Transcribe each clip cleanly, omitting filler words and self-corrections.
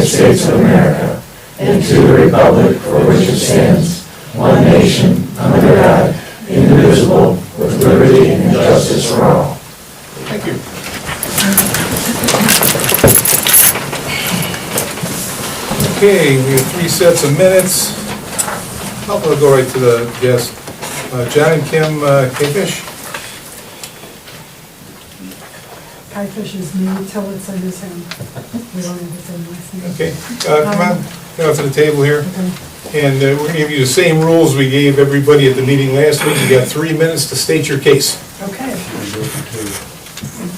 States of America and to the republic for which it stands, one nation, under God, indivisible, with liberty and justice for all. Thank you. Okay, we have 3 sets of minutes. I'll go right to the guest. John and Kim Kafish. Kaifish is me, Tillotson is him. We don't have the same last name. Okay, come on, get out to the table here. Okay. And we're going to give you the same rules we gave everybody at the meeting last week. You got 3 minutes to state your case. Okay.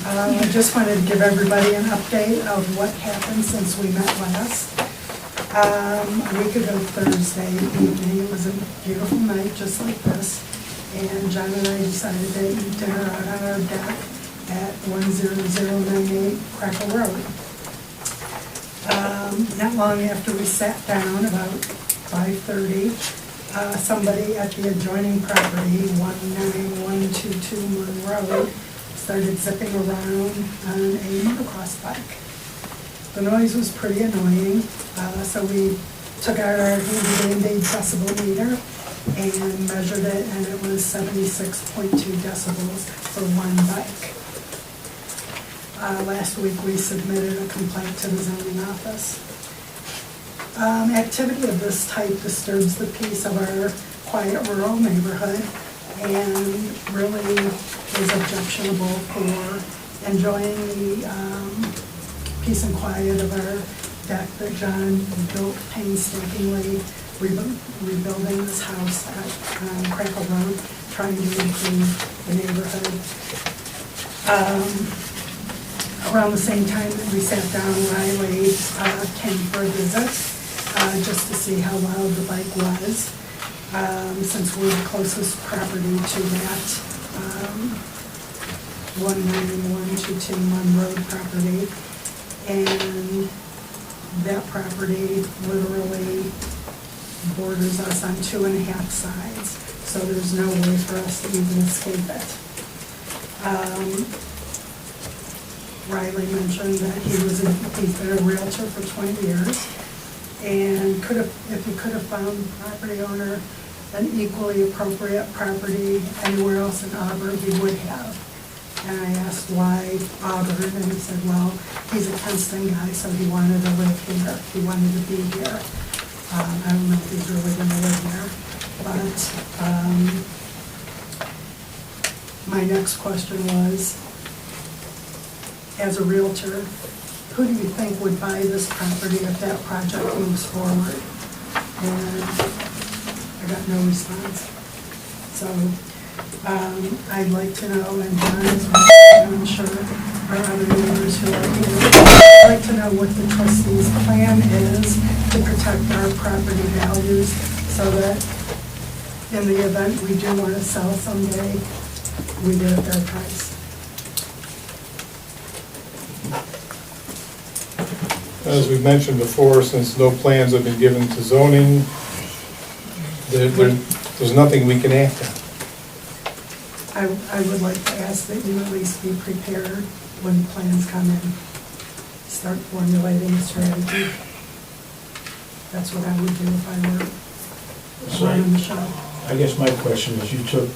I just wanted to give everybody an update of what happened since we met last. A week ago Thursday evening, it was a beautiful night just like this, and John and I decided to eat dinner out on our deck at 10098 Crackle Road. Not long after we sat down, about 5:30, somebody at the adjoining property, 19122 Monroe, started zipping around on a motocross bike. The noise was pretty annoying, so we took out our handy-dandy decibel meter and measured it, and it was 76.2 decibels for one bike. Last week we submitted a complaint to the zoning office. Activity of this type disturbs the peace of our quiet rural neighborhood and really is objectionable for enjoying the peace and quiet of our deck that John built painstakingly, rebuilding this house at Crackle Road, trying to improve the neighborhood. Around the same time that we sat down, Riley came for a visit, just to see how loud the bike was, since we're the closest property to that 19122 Monroe property. And that property literally borders us on 2.5 sides, so there's no way for us to even escape it. Riley mentioned that he's been a realtor for 20 years, and if he could have found the property owner an equally appropriate property anywhere else in Auburn, he would have. And I asked why Auburn, and he said, well, he's a Kenston guy, so he wanted to live here. He wanted to be here. I don't know if he's really going to live here. But my next question was, as a realtor, who do you think would buy this property if that project moves forward? And I got no response. So I'd like to know, and John is, I'm sure our other neighbors who are here, I'd like to know what the trustees' plan is to protect our property values so that in the event we do want to sell someday, we get a fair price. As we mentioned before, since no plans have been given to zoning, there's nothing we can act on. I would like to ask that you at least be prepared when plans come in. Start formulating a strategy. That's what I would do if I were running the show. I guess my question is, you took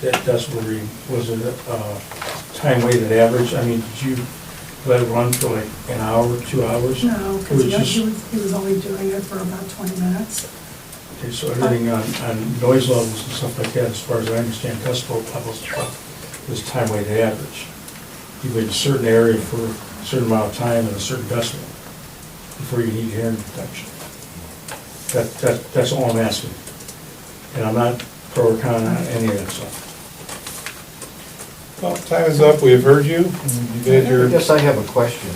that decibel reading, was it a time-weighted average? I mean, did you let it run for like an hour, 2 hours? No, because he was only doing it for about 20 minutes. Okay, so everything on noise levels and stuff like that, as far as I understand, decibel levels is time-weighted average. You wait a certain area for a certain amount of time and a certain decibel before you need hearing protection. That's all I'm asking. And I'm not pro or con on any of that stuff. Well, time is up. We have heard you. You've had your... I guess I have a question.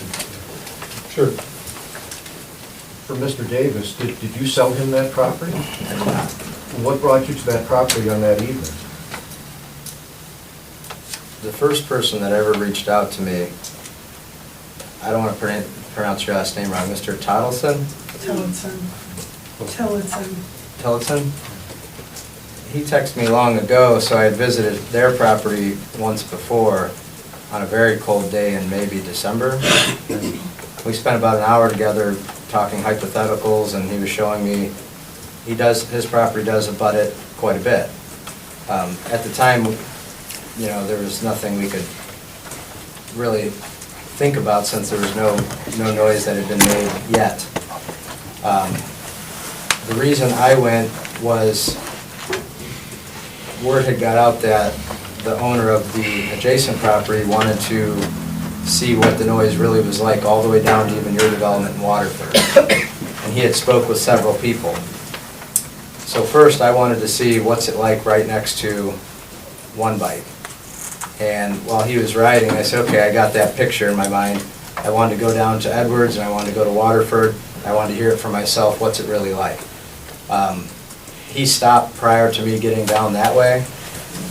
Sure. For Mr. Davis, did you sell him that property? What brought you to that property on that evening? The first person that ever reached out to me, I don't want to pronounce your last name wrong, Mr. Tillotson? Tillotson? He texted me long ago, so I had visited their property once before on a very cold day in maybe December. we spent about an hour together talking hypotheticals, and he was showing me, his property does abut it quite a bit. At the time, you know, there was nothing we could really think about since there was no noise that had been made yet. The reason I went was word had got out that the owner of the adjacent property wanted to see what the noise really was like all the way down to even your development in Waterford. And he had spoke with several people. So first I wanted to see what's it like right next to One Bike. And while he was riding, I said, okay, I got that picture in my mind. I wanted to go down to Edwards and I wanted to go to Waterford. I wanted to hear it for myself, what's it really like. He stopped prior to me getting down that way,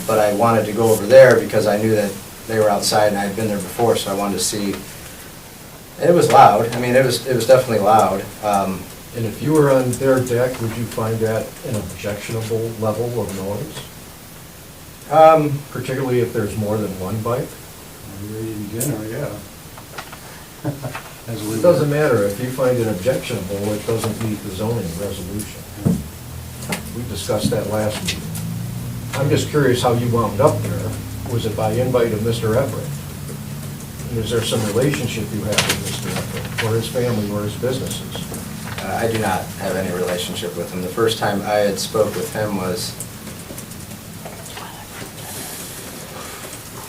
but I wanted to go over there because I knew that they were outside and I had been there before, so I wanted to see. It was loud. I mean, it was definitely loud. And if you were on their deck, would you find that an objectionable level of noise? Particularly if there's more than one bike? Beginner, yeah. It doesn't matter, if you find it objectionable, it doesn't meet the zoning resolution. We discussed that last meeting. I'm just curious how you wound up there. Was it by invite of Mr. Everett? And is there some relationship you have with Mr. Everett, or his family, or his businesses? I do not have any relationship with him. The first time I had spoke with him was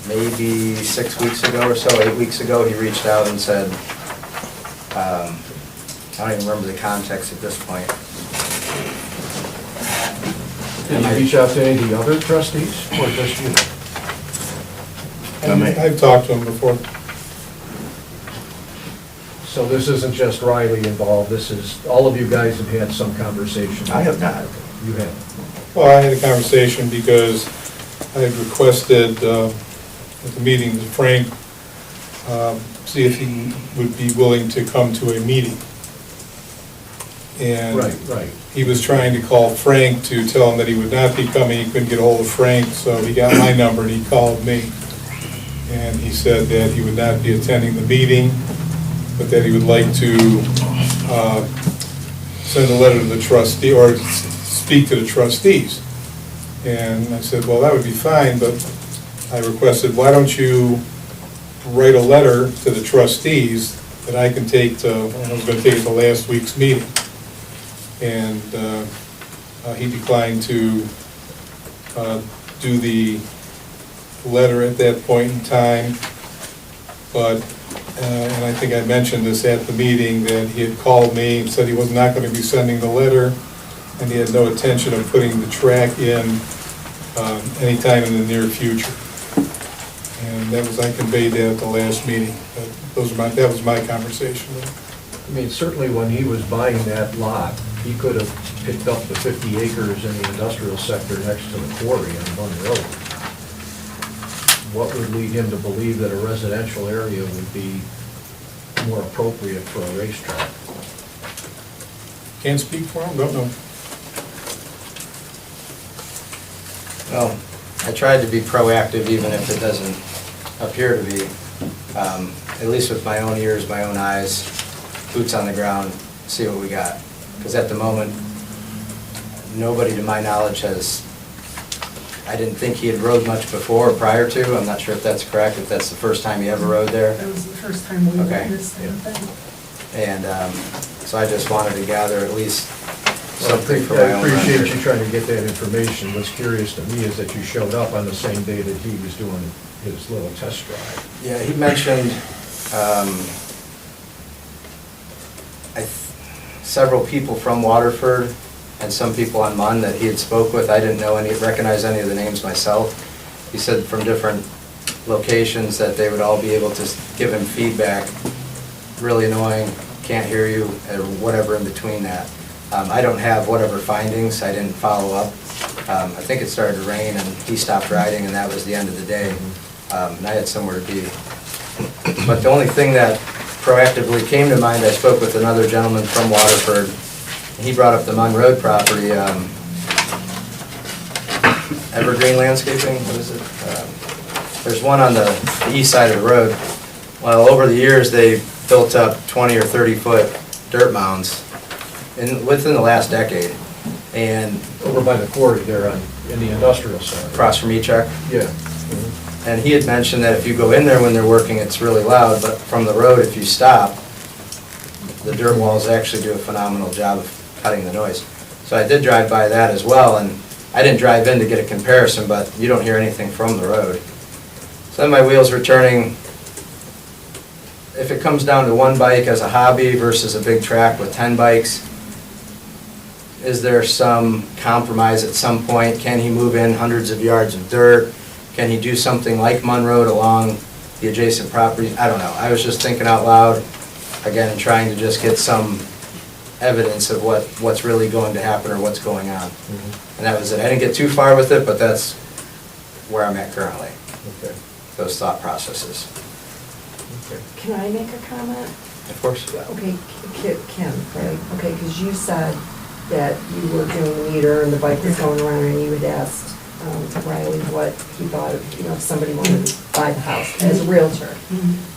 maybe 6 weeks ago or so, 8 weeks ago. He reached out and said, I don't even remember the context at this point. Did you reach out to any of the other trustees, or just you? I've talked to him before. So this isn't just Riley involved, this is, all of you guys have had some conversation? I have not. You have. Well, I had a conversation because I had requested at the meeting that Frank see if he would be willing to come to a meeting. And Right. he was trying to call Frank to tell him that he would not be coming. He couldn't get a hold of Frank, so he got my number and he called me. And he said that he would not be attending the meeting, but that he would like to send a letter to the trustee, or speak to the trustees. And I said, well, that would be fine, but I requested, why don't you write a letter to the trustees that I can take to, I was going to take it to last week's meeting. And he declined to do the letter at that point in time, but, and I think I mentioned this at the meeting, that he had called me and said he was not going to be sending the letter, and he had no intention of putting the track in anytime in the near future. And that was, I conveyed that at the last meeting. That was my conversation with him. I mean, certainly when he was buying that lot, he could have picked up the 50 acres in the industrial sector next to the quarry on Bunn Road. What would lead him to believe that a residential area would be more appropriate for a racetrack? Can't speak for him, don't know. Well, I tried to be proactive even if it doesn't appear to be. At least with my own ears, my own eyes, boots on the ground, see what we got. Because at the moment, nobody to my knowledge has, I didn't think he had rode much before or prior to. I'm not sure if that's correct, if that's the first time he ever rode there. That was the first time we Okay. witnessed anything. And so I just wanted to gather at least something for my I own appreciate record. you trying to get that information. What's curious to me is that you showed up on the same day that he was doing his little test drive. Yeah, he mentioned several people from Waterford and some people on Munn that he had spoke with. I didn't know recognize any of the names myself. He said from different locations that they would all be able to give him feedback. Really annoying, can't hear you, or whatever in between that. I don't have whatever findings, I didn't follow up. I think it started to rain and he stopped riding and that was the end of the day. And I had somewhere to be. But the only thing that proactively came to mind, I spoke with another gentleman from Waterford. He brought up the Munn Road property, Evergreen Landscaping, what is it? There's one on the east side of the road. Well, over the years, they've built up 20 or 30-foot dirt mounds within the last decade. And Over by the quarry there in the industrial center. across from E-Check. Yeah. And he had mentioned that if you go in there when they're working, it's really loud, but from the road, if you stop, the dirt walls actually do a phenomenal job of cutting the noise. So I did drive by that as well, and I didn't drive in to get a comparison, but you don't hear anything from the road. So then my wheels were turning. If it comes down to one bike as a hobby versus a big track with 10 bikes, is there some compromise at some point? Can he move in hundreds of yards of dirt? Can he do something like Munn Road along the adjacent properties? I don't know. I was just thinking out loud, again, and trying to just get some evidence of what's really going to happen or what's going on. And that was it. I didn't get too far with it, but that's where I'm at currently, Okay. those thought processes. Okay. Can I make a comment? Of course. Okay, Kim, right? Okay, because you said that you were doing the meter and the bike was going around and you had asked Riley what he thought of, if somebody wanted to buy the house as a realtor.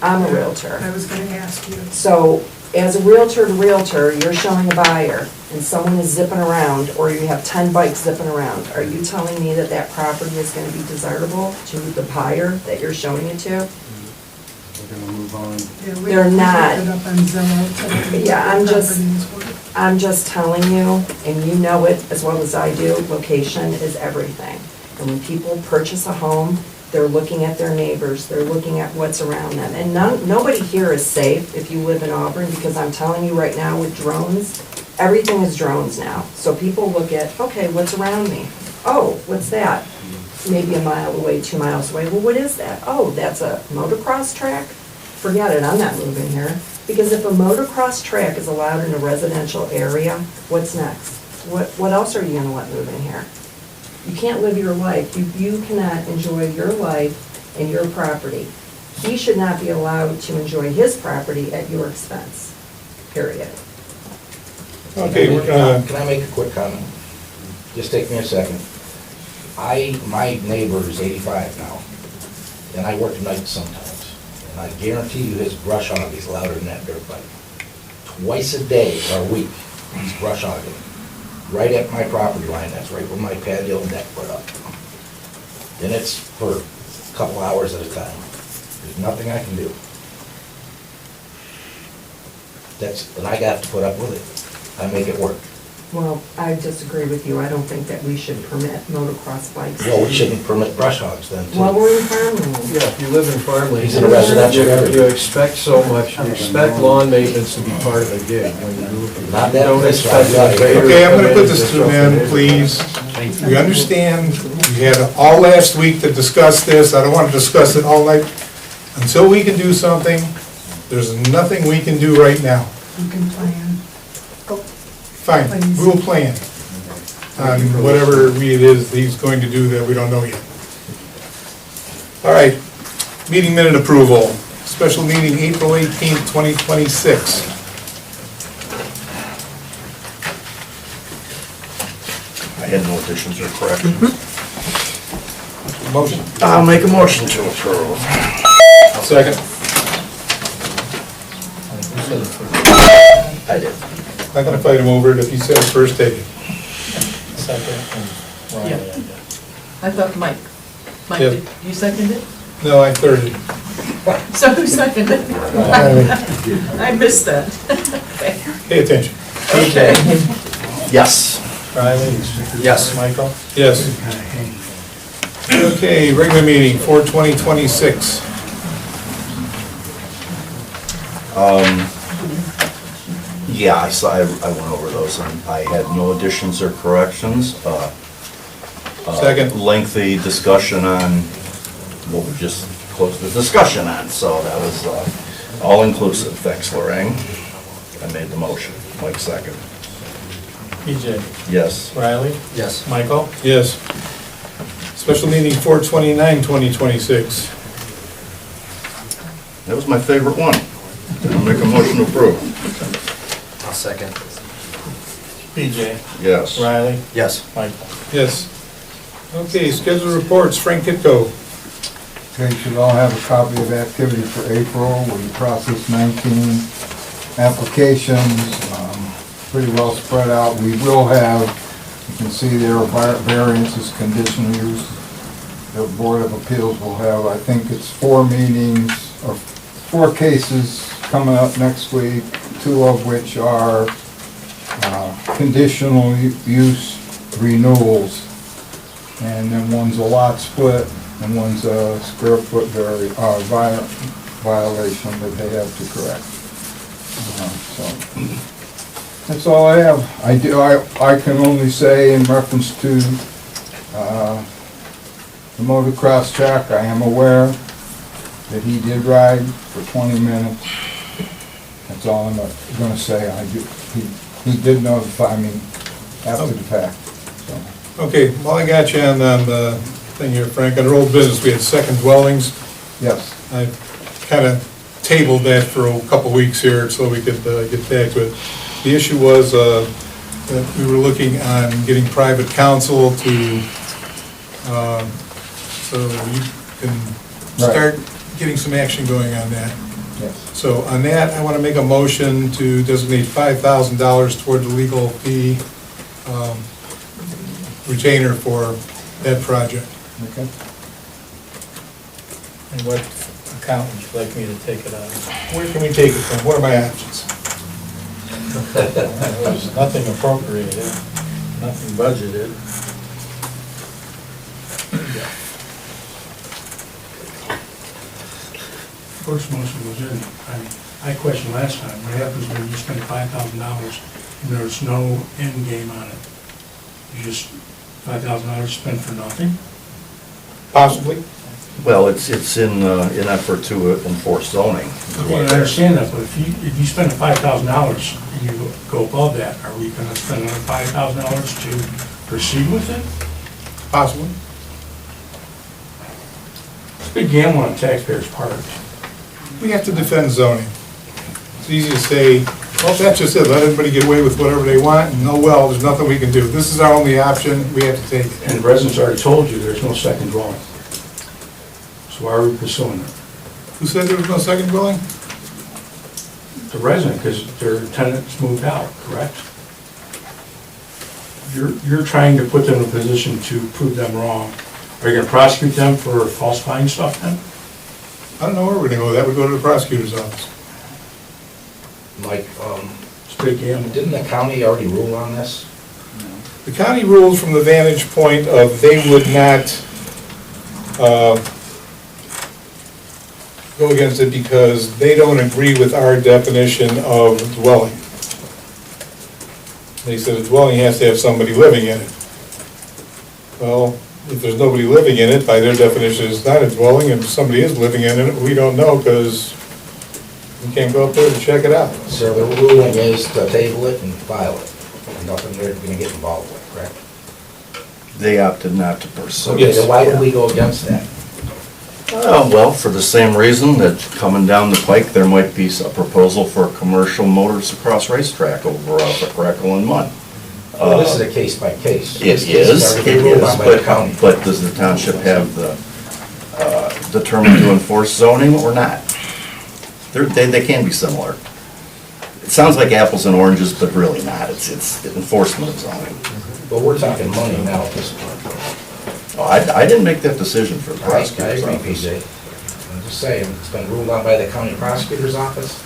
I'm a realtor. I was gonna ask you. So as a realtor to realtor, you're showing a buyer and someone is zipping around, or you have 10 bikes zipping around. Are you telling me that that property is gonna be desirable to the buyer that you're showing it to? We're gonna move on. Yeah, we- They're we not. looked it up on Zillow today. Yeah, I'm just- Property is worth. I'm just telling you, and you know it as well as I do, location is everything. And when people purchase a home, they're looking at their neighbors, they're looking at what's around them. And nobody here is safe if you live in Auburn, because I'm telling you right now with drones, everything is drones now. So people look at, okay, what's around me? Oh, what's that? Maybe a mile away, 2 miles away. Well, what is that? Oh, that's a motocross track? Forget it, I'm not moving here. Because if a motocross track is allowed in a residential area, what's next? What else are you gonna let move in here? You can't live your life, you cannot enjoy your life and your property. He should not be allowed to enjoy his property at your expense, period. Okay, Can I make a quick comment? Just take me a second. My neighbor is 85 now, and I work nights sometimes. And I guarantee you his brush hog is louder than that dirt bike. Twice a day or a week, he's brush hogging. Right at my property line, that's right where my patio deck put up. And it's for a couple hours at a time. There's nothing I can do. And I got to put up with it. I make it work. Well, I disagree with you, I don't think that we should permit motocross bikes. Well, we shouldn't permit brush hogs then, too. Well, we're in farmland. Yeah, if you live in farmland. He's in a residential area. You expect so much, you expect lawn maintenance to be part of the gig. When you Not that don't this expect one. an invader okay, I'm to gonna come put in this and to an end, disrupt the please. We understand, we had all last week to discuss this, I don't wanna discuss it all night. Until we can do something, there's nothing we can do right now. You can plan. Fine, we will plan on whatever it is he's going to do that we don't know yet. All right, meeting minute approval, special meeting April 18th, 2026. I had no additions or corrections. Motion. I'll make a motion to approve. Second. I did. Not gonna fight him over it, if he said it first, take it. Yeah. I thought Mike, Yeah. did you second it? No, I thirded. So who seconded it? I missed that. Okay. Pay attention. Okay. Yes. Riley? Yes. Michael? Yes. Okay, regular meeting, 4/20/26. Yeah, I saw, I went over those, and I had no additions or corrections. Second. Lengthy discussion on what we just closed the discussion on, so that was all inclusive. Thanks, Lorraine. I made the motion. Mike second. PJ, Yes. Riley, Yes. Michael, Yes. Special meeting 4/29/2026. That was my favorite one. I'll make a motion to approve. I'll second. PJ, Yes. Riley, Yes. Michael. Yes. Okay, scheduled reports, Frank Kitco. Okay, should all have a copy of activity for April. We processed 19 applications, pretty well spread out. We will have, you can see there are variances, conditional use. The Board of Appeals will have, I think it's 4 meetings, or 4 cases coming up next week, 2 of which are conditional use renewals. And then one's a lot split, and one's a square foot violation that they have to correct. So that's all I have. I can only say in reference to the motocross track, I am aware that he did ride for 20 minutes. That's all I'm gonna say. He did notify me after the fact, so. Okay, while I got you on the thing here, Frank, under old business, we had second dwellings. Yes. I kind of tabled that for a couple weeks here so we could get back to it. The issue was that we were looking on getting private counsel to, so you can start getting some action going on that. Yes. So on that, I want to make a motion to designate $5,000 toward the legal fee retainer for that project. Okay. And what account would you like me to take it out of? Where can we take it from? What are my options? There's nothing appropriated, nothing budgeted. First motion was in, I questioned last time, what happens when you spend $5,000 and there's no end game on it? You just, $5,000 spent for nothing? Possibly. Well, it's in effort to enforce zoning. Well, I understand that, but if you spend $5,000 and you go above that, are we gonna spend another $5,000 to proceed with it? Possibly. It's a big gamble on taxpayers' part. We have to defend zoning. It's easy to say, well, that's just it, let everybody get away with whatever they want, and oh well, there's nothing we can do. This is our only option, we have to take it. And the residents already told you there's no second dwelling. So why are we pursuing it? Who said there was no second dwelling? The resident, because their tenants moved out, correct? You're trying to put them in a position to prove them wrong. Are you gonna prosecute them for falsifying stuff then? I don't know where we're gonna go, that would go to the prosecutor's office. Mike, It's a big gamble. didn't the county already rule on this? The county rules from the vantage point of they would not go against it because they don't agree with our definition of dwelling. They said a dwelling has to have somebody living in it. Well, if there's nobody living in it, by their definition, it's not a dwelling. If somebody is living in it, we don't know because we can't go up there to check it out. So the ruling is to table it and file it, and nothing they're gonna get involved with, correct? They opted not to pursue Okay, it. then why would we go against that? Well, for the same reason that coming down the pike, there might be a proposal for a commercial motocross racetrack over off of Crackle and Mud. Well, this is a case by case. It This case is, already ruled on by the county. but does the township have the, determined to enforce zoning or not? They can be similar. It sounds like apples and oranges, but really not. It's enforcement of zoning. But we're talking money now at this point. Oh, I didn't make that decision for the I prosecutor's agree, office. PJ. I'm just saying, it's been ruled on by the county prosecutor's office.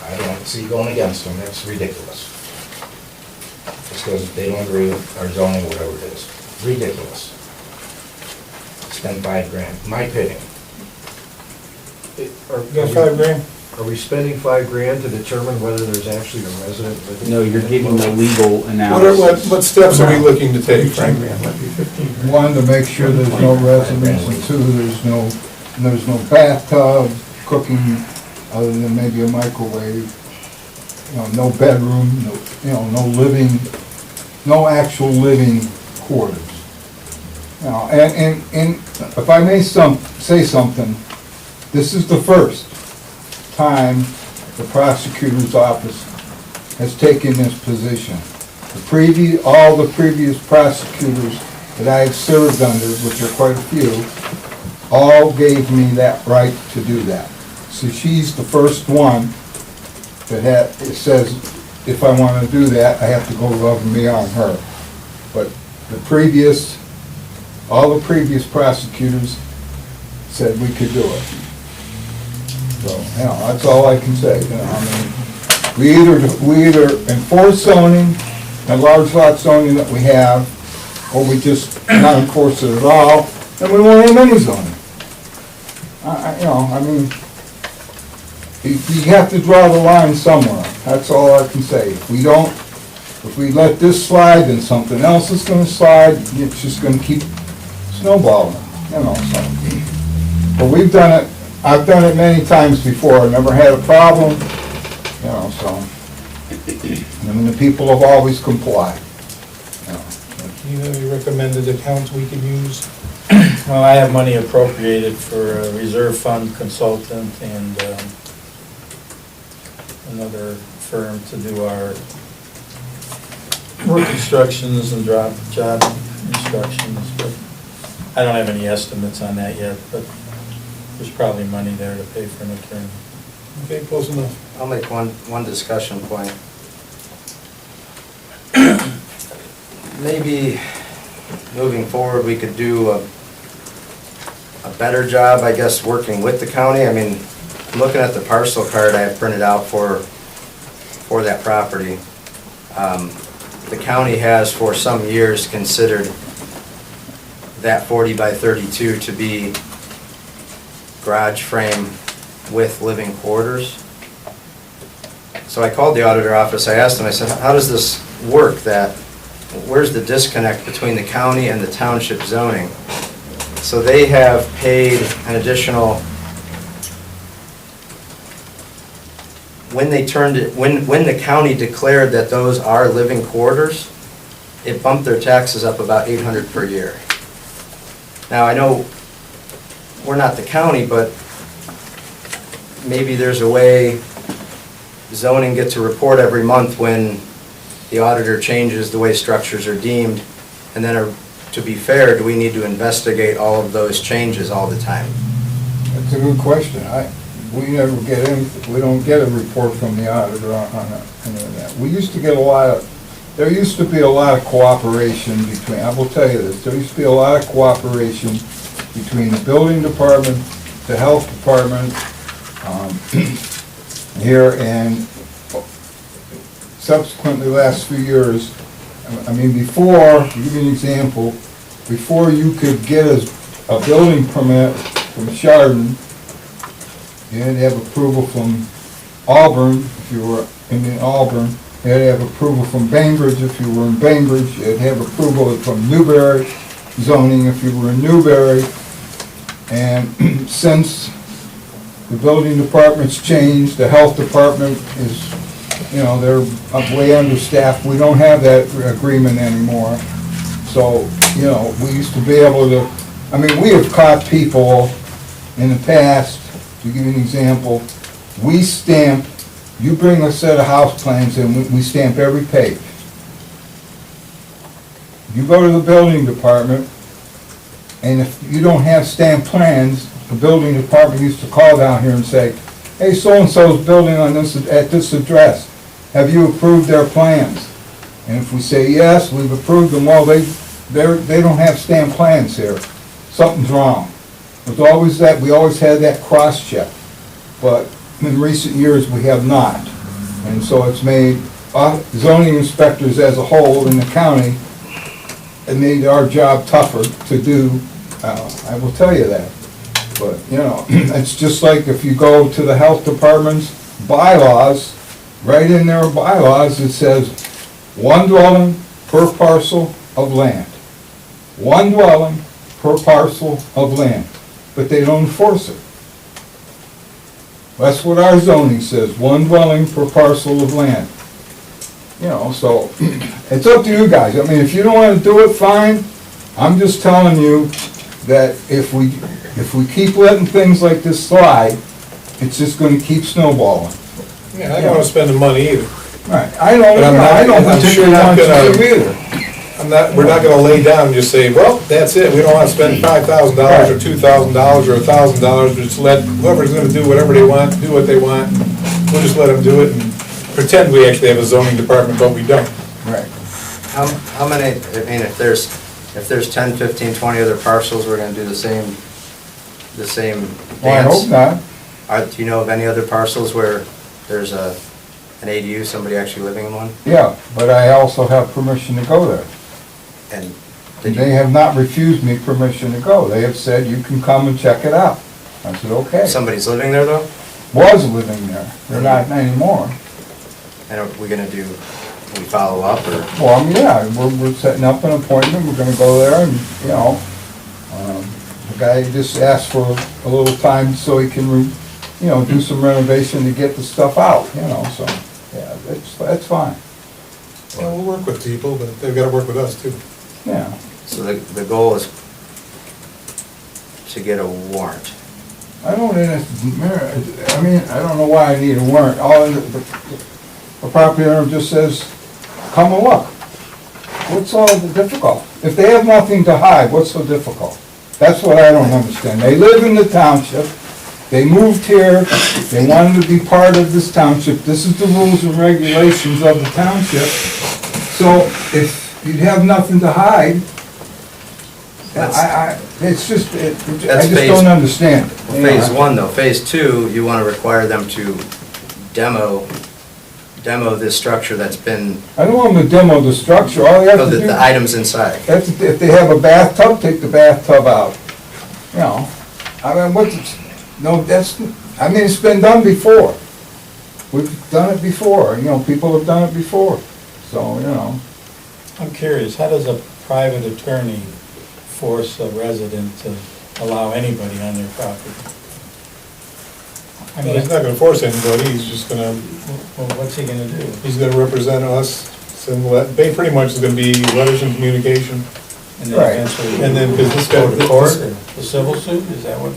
I don't see going against them, that's ridiculous. Just because they don't agree with our zoning, whatever it is. Ridiculous. Spend $5,000, my opinion. You got $5,000? Are we spending $5,000 to determine whether there's actually a resident living? No, you're giving the legal What analysis. steps are we looking to take, 10 Frank? grand, might be 15 grand. One, to make sure there's no residents, and two, there's no bathtub, cooking, other than maybe a microwave, no bedroom, no living, no actual living quarters. And if I may say something, this is the first time the prosecutor's office has taken this position. All the previous prosecutors that I have served under, which are quite a few, all gave me that right to do that. So she's the first one that it says, if I want to do that, I have to go above and beyond her. But all the previous prosecutors said we could do it. So, that's all I can say, I mean, we either enforce zoning, and large lot zoning that we have, or we just not enforce it at all, and we won't have any zoning. I mean, you have to draw the line somewhere, that's all I can say. If we let this slide, then something else is gonna slide, it's just gonna keep snowballing, so. But we've done it, I've done it many times before, never had a problem, so. I mean, the people have always complied. Do you have any recommended accounts we could use? Well, I have money appropriated for a reserve fund consultant and another firm to do our work instructions and job instructions, but I don't have any estimates on that yet, but there's probably money there to pay for an attorney. Okay, close enough. I'll make one discussion point. Maybe moving forward, we could do a better job, I guess, working with the county. I mean, looking at the parcel card I have printed out for that property, the county has for some years considered that 40 by 32 to be garage frame with living quarters. So I called the auditor office, I asked them, I said, how does this work? Where's the disconnect between the county and the township zoning? So they have paid an additional, when the county declared that those are living quarters, it bumped their taxes up about $800 per year. Now, I know we're not the county, but maybe there's a way zoning gets a report every month when the auditor changes the way structures are deemed, and then, to be fair, do we need to investigate all of those changes all the time? That's a good question. We don't get a report from the auditor on any of that. There used to be a lot of cooperation between, I will tell you this, there used to be a lot of cooperation between the building department, the health department, here, and subsequently last few years, I mean, before, to give you an example, before you could get a building permit from Chardon, you had to have approval from Auburn, if you were in Auburn. You had to have approval from Bainbridge if you were in Bainbridge. You had to have approval from Newberry zoning if you were in Newberry. And since the building department's changed, the health department is, they're way understaffed. We don't have that agreement anymore. So, we used to be able to, I mean, we have caught people in the past, to give you an example, we stamp, you bring a set of house plans and we stamp every page. You go to the building department, and if you don't have stamped plans, the building department used to call down here and say, hey, so-and-so's building at this address. Have you approved their plans? And if we say yes, we've approved them, well, they don't have stamped plans here. Something's wrong. There's always that, we always had that cross-check. But in recent years, we have not. And so it's made zoning inspectors as a whole in the county, it made our job tougher to do. I will tell you that. But, it's just like if you go to the health department's bylaws, right in their bylaws, it says, one dwelling per parcel of land. One dwelling per parcel of land. But they don't enforce it. That's what our zoning says, one dwelling per parcel of land. So it's up to you guys. I mean, if you don't want to do it, fine. I'm just telling you that if we keep letting things like this slide, it's just going to keep snowballing. Yeah, I don't want to spend the money either. Right, I don't But I'm particularly sure not want gonna- to either. we're not gonna lay down and just say, well, that's it, we don't wanna spend $5,000 or $2,000 or $1,000, just let whoever's gonna do whatever they want, do what they want, we'll just let them do it and pretend we actually have a zoning department, but we don't. Right. How many, I mean, if there's 10, 15, 20 other parcels, we're gonna do the same Well, I dance? hope not. Do you know of any other parcels where there's an ADU, somebody actually living in one? Yeah, but I also have permission to go there. And did They you, have not refused me permission to go. They have said, you can come and check it out. I said, okay. somebody's living there though? Was living there. They're not anymore. And are we gonna do, we follow up or? Well, I mean, yeah, we're setting up an appointment, we're gonna go there and, you know, the guy just asked for a little time so he can, do some renovation to get the stuff out, so, yeah, that's fine, Well, we'll work with people, but they've gotta work with us too. yeah. So the goal is to get a warrant. I don't I don't know why I need a warrant. The property owner just says, come and look. What's all the difficult? If they have nothing to hide, what's so difficult? That's what I don't understand. They live in the township, they moved here, they wanted to be part of this township, this is the rules and regulations of the township. So if you have nothing to hide, I just don't understand it. Well, phase one though, phase two, you wanna require them to demo this structure that's been, I don't want them to demo the structure, all they have to do. the items inside. If they have a bathtub, take the bathtub out. I mean, it's been done before. We've done it before, people have done it before, so. I'm curious, how does a private attorney force a resident to allow anybody on their property? I Well, mean, he's not gonna force anybody, he's just gonna, well, what's he gonna do? he's gonna represent us, they pretty much is gonna be letters and communication. And Right. then eventually, And then, because this guy. go to court or the civil suit, is that what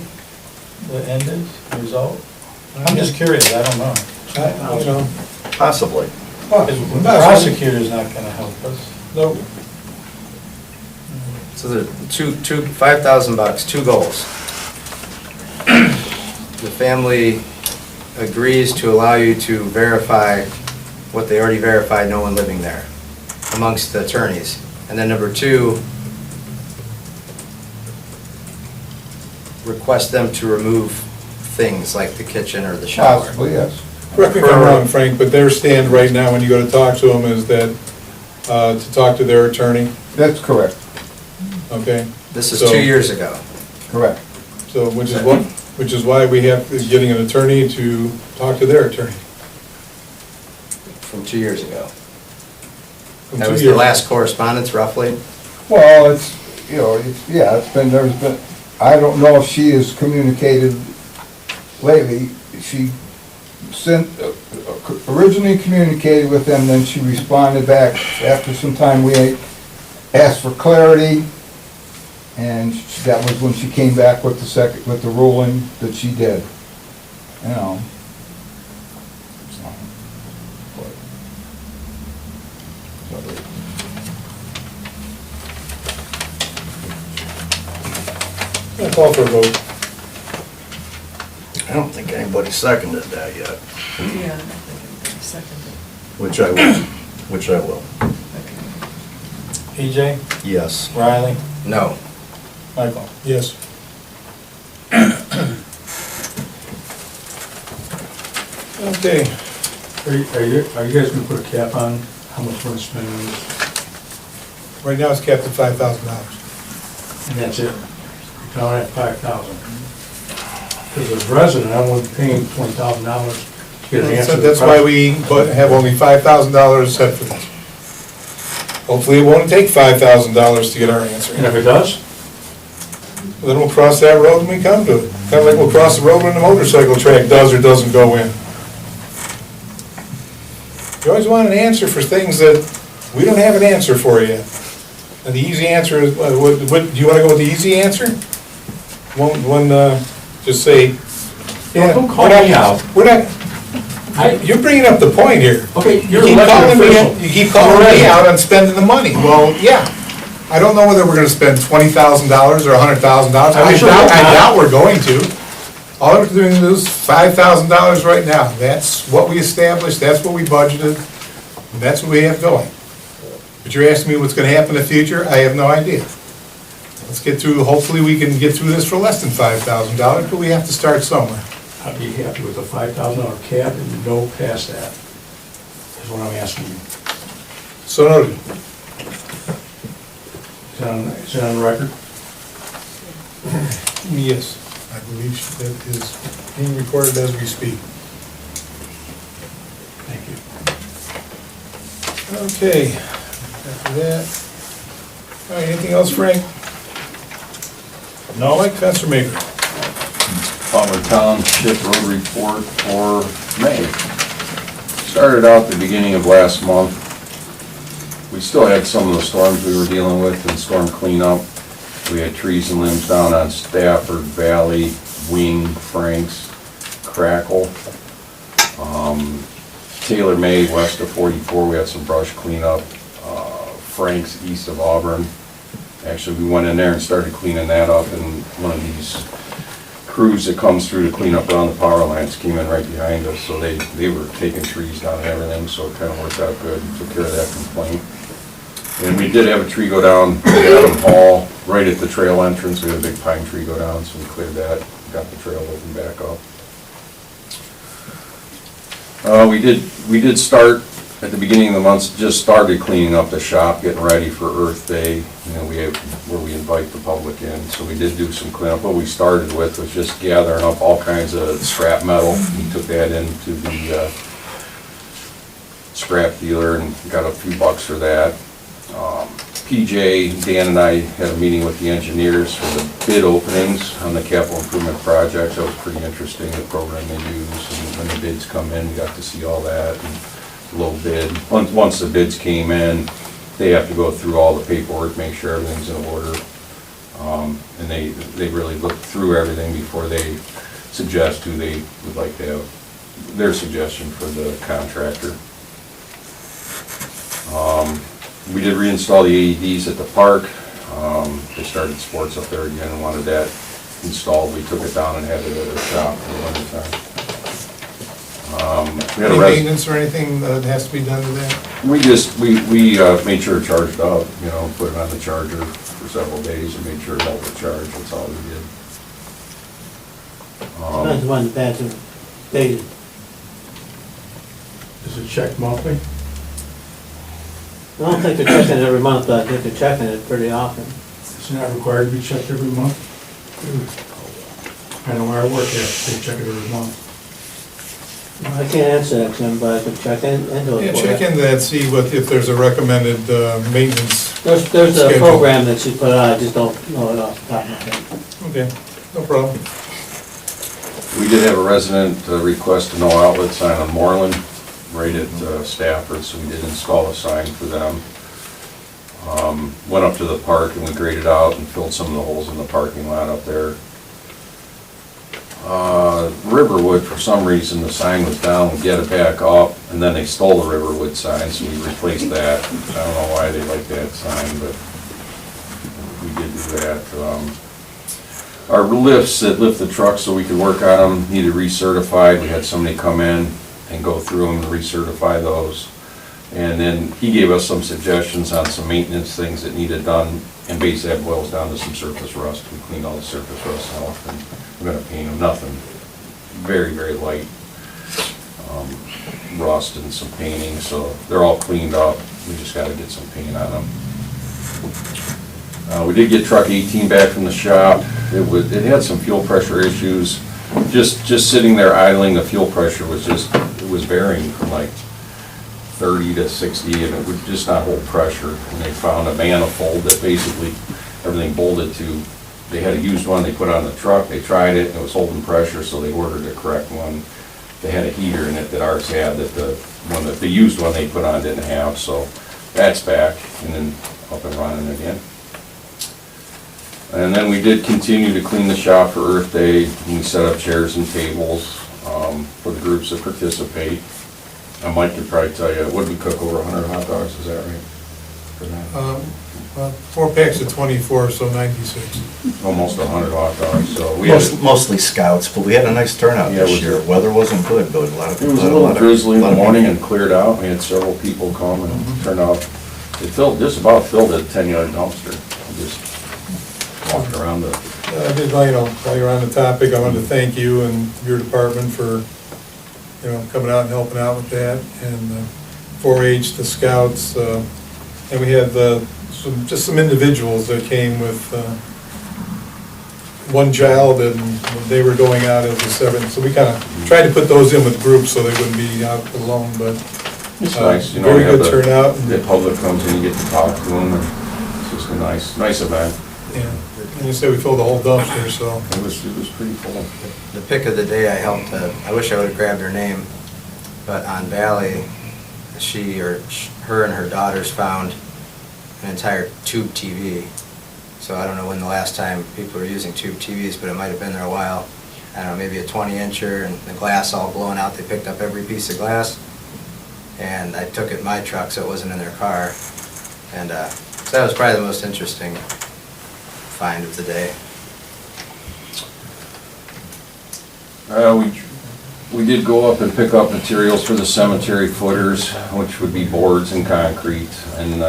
the end is, the result? I'm just curious, I don't know. Possibly. Because the prosecutor's not gonna help us. No, So the $5,000, two goals. The family agrees to allow you to verify what they already verified, no one living there, amongst the attorneys. And then number two, request them to remove things like the kitchen or the shower. Possibly, yes. correct me if I'm wrong, Frank, but their stand right now, when you go to talk to them, is that, to talk to their attorney, That's correct, okay? This is So- 2 years ago. correct. So, which is why we have, getting an attorney to talk to their attorney. From 2 years ago. From That 2 was the years. last correspondence, roughly? Well, it's there's been, I don't know if she has communicated lately. She originally communicated with them, then she responded back after some time. We asked for clarity, and that was when she came back with the ruling that she did, So, I'll call for a vote. I don't think anybody seconded that yet, Yeah, second. which I will. PJ, Yes. Riley, No. Michael. Yes. Okay, Are you guys gonna put a cap on how much we're gonna spend on this? right now it's capped at $5,000. And that's it? Down at 5,000? Because as a resident, I wouldn't pay $20,000 to get an answer. So to the that's why question. we have only $5,000 set for this. Hopefully it won't take $5,000 to get our answer. And if it does? Then we'll cross that road when we come to it. Kind of like we'll cross the road when the motorcycle track does or doesn't go in. You always want an answer for things that we don't have an answer for yet. And the easy answer is, do you want to go with the easy answer? Just say, yeah. Don't call we're not- me out. We're not, You're bringing up the point here. Okay, You you're keep elected calling me, official. you keep calling me out on spending the money. Well, yeah. I don't know whether we're gonna spend $20,000 or $100,000. I sure hope I not. doubt we're going to. All we're doing is $5,000 right now. That's what we established, that's what we budgeted, and that's what we have going. But you're asking me what's gonna happen in the future? I have no idea. Let's get through, hopefully we can get through this for less than $5,000, but we have to start somewhere. I'd be happy with a $5,000 cap and no past that, is what I'm asking you. So noted. Is it on the record? Yes, I believe that is being recorded as we speak. Thank you. Okay, after that. All right, anything else, Frank? No, like Counselor Maker. Auburn Township Road Report for May. Started out the beginning of last month. We still had some of the storms we were dealing with and storm cleanup. We had trees and limbs down on Stafford, Valley, Wing, Franks, Crackle. Taylor May, west of 44, we had some brush cleanup. Franks, east of Auburn. Actually, we went in there and started cleaning that up, and one of these crews that comes through to clean up around the power lines came in right behind us, so they were taking trees down and everything, so it kind of worked out good, took care of that complaint. And we did have a tree go down at Adam Hall, right at the trail entrance. We had a big pine tree go down, so we cleared that, got the trail open back up. We did start at the beginning of the month, just started cleaning up the shop, getting ready for Earth Day, where we invite the public in. So we did do some cleanup. What we started with was just gathering up all kinds of scrap metal. We took that into the scrap dealer and got a few bucks for that. PJ, Dan and I had a meeting with the engineers for the bid openings on the capital improvement projects. That was pretty interesting, the program they use, and when the bids come in, we got to see all that. And low bid. Once the bids came in, they have to go through all the paperwork, make sure everything's in order. And they really look through everything before they suggest who they would like to have, their suggestion for the contractor. We did reinstall the AEDs at the park. They started sports up there again and wanted that installed. We took it down and had it at our shop for the winter time. We had Any a maintenance or anything that has to be done to that? we made sure it charged up, put it on the charger for several days and made sure it held the charge. That's all we did. Depends when the beds are dated. Is it checked monthly? I don't think they're checking it every month, but I think they're checking it pretty often. Isn't that required to be checked every month? I know where I work at, they check it every month. I can't answer that, Jim, but I can check into it. Yeah, for check you. into that, see if there's a recommended maintenance. There's a schedule. program that you put out, I just don't know it off the top of my head. Okay, no problem. We did have a resident request a no outlet sign on Moreland, right at Stafford, so we did install a sign for them. Went up to the park and we graded out and filled some of the holes in the parking lot up there. Riverwood, for some reason, the sign was down, we get it back up, and then they stole the Riverwood sign, so we replaced that. I don't know why they like that sign, but we did do that. Our lifts that lift the trucks so we could work on them needed recertified. We had somebody come in and go through them and recertify those. And then he gave us some suggestions on some maintenance things that needed done, and basically that boils down to some surface rust. We cleaned all the surface rust off, and we're gonna paint them, nothing, very, very light rust and some painting, so they're all cleaned up. We just gotta get some paint on them. We did get truck 18 back from the shop. It had some fuel pressure issues. Just sitting there idling, the fuel pressure was it was varying from like 30 to 60, and it would just not hold pressure. And they found a manifold that basically everything bolted to. They had a used one they put on the truck. They tried it, and it was holding pressure, so they ordered the correct one. They had a heater in it that ours had that the used one they put on didn't have, so that's back and then up and running again. And then we did continue to clean the shop for Earth Day, and we set up chairs and tables. for the groups that participate. Mike could probably tell you, what did we cook, over 100 hot dogs, is that right? For that? 4 packs of 24, so 96. Almost 100 hot dogs, so we had. Mostly scouts, but we had a nice turnout Yeah, this we year. did. Weather wasn't good, but a lot of It people. was a little drizzly in the morning and cleared out. We had several people come and turn out. It filled, just about filled a 10-yard dumpster. We just walked around the, I did, while you're on the topic, I wanted to thank you and your department for, coming out and helping out with that, and 4-H, the scouts, and we had just some individuals that came with one child, and they were going out as a seven, so we kind of tried to put those in with groups so they wouldn't be out alone, but it's nice, you know. very we have good turnout. The public comes in, you get to talk to them, and it's just a nice event. Yeah, and you said we filled the whole dumpster, so. It was pretty full. The pick of the day I helped, I wish I would've grabbed her name, but on Valley, her and her daughters found an entire tube TV. So I don't know when the last time people were using tube TVs, but it might have been there a while. I don't know, maybe a 20-incher, and the glass all blown out. They picked up every piece of glass, and I took it in my truck, so it wasn't in their car. And so that was probably the most interesting find of the day. We did go up and pick up materials for the cemetery footers, which would be boards and concrete. And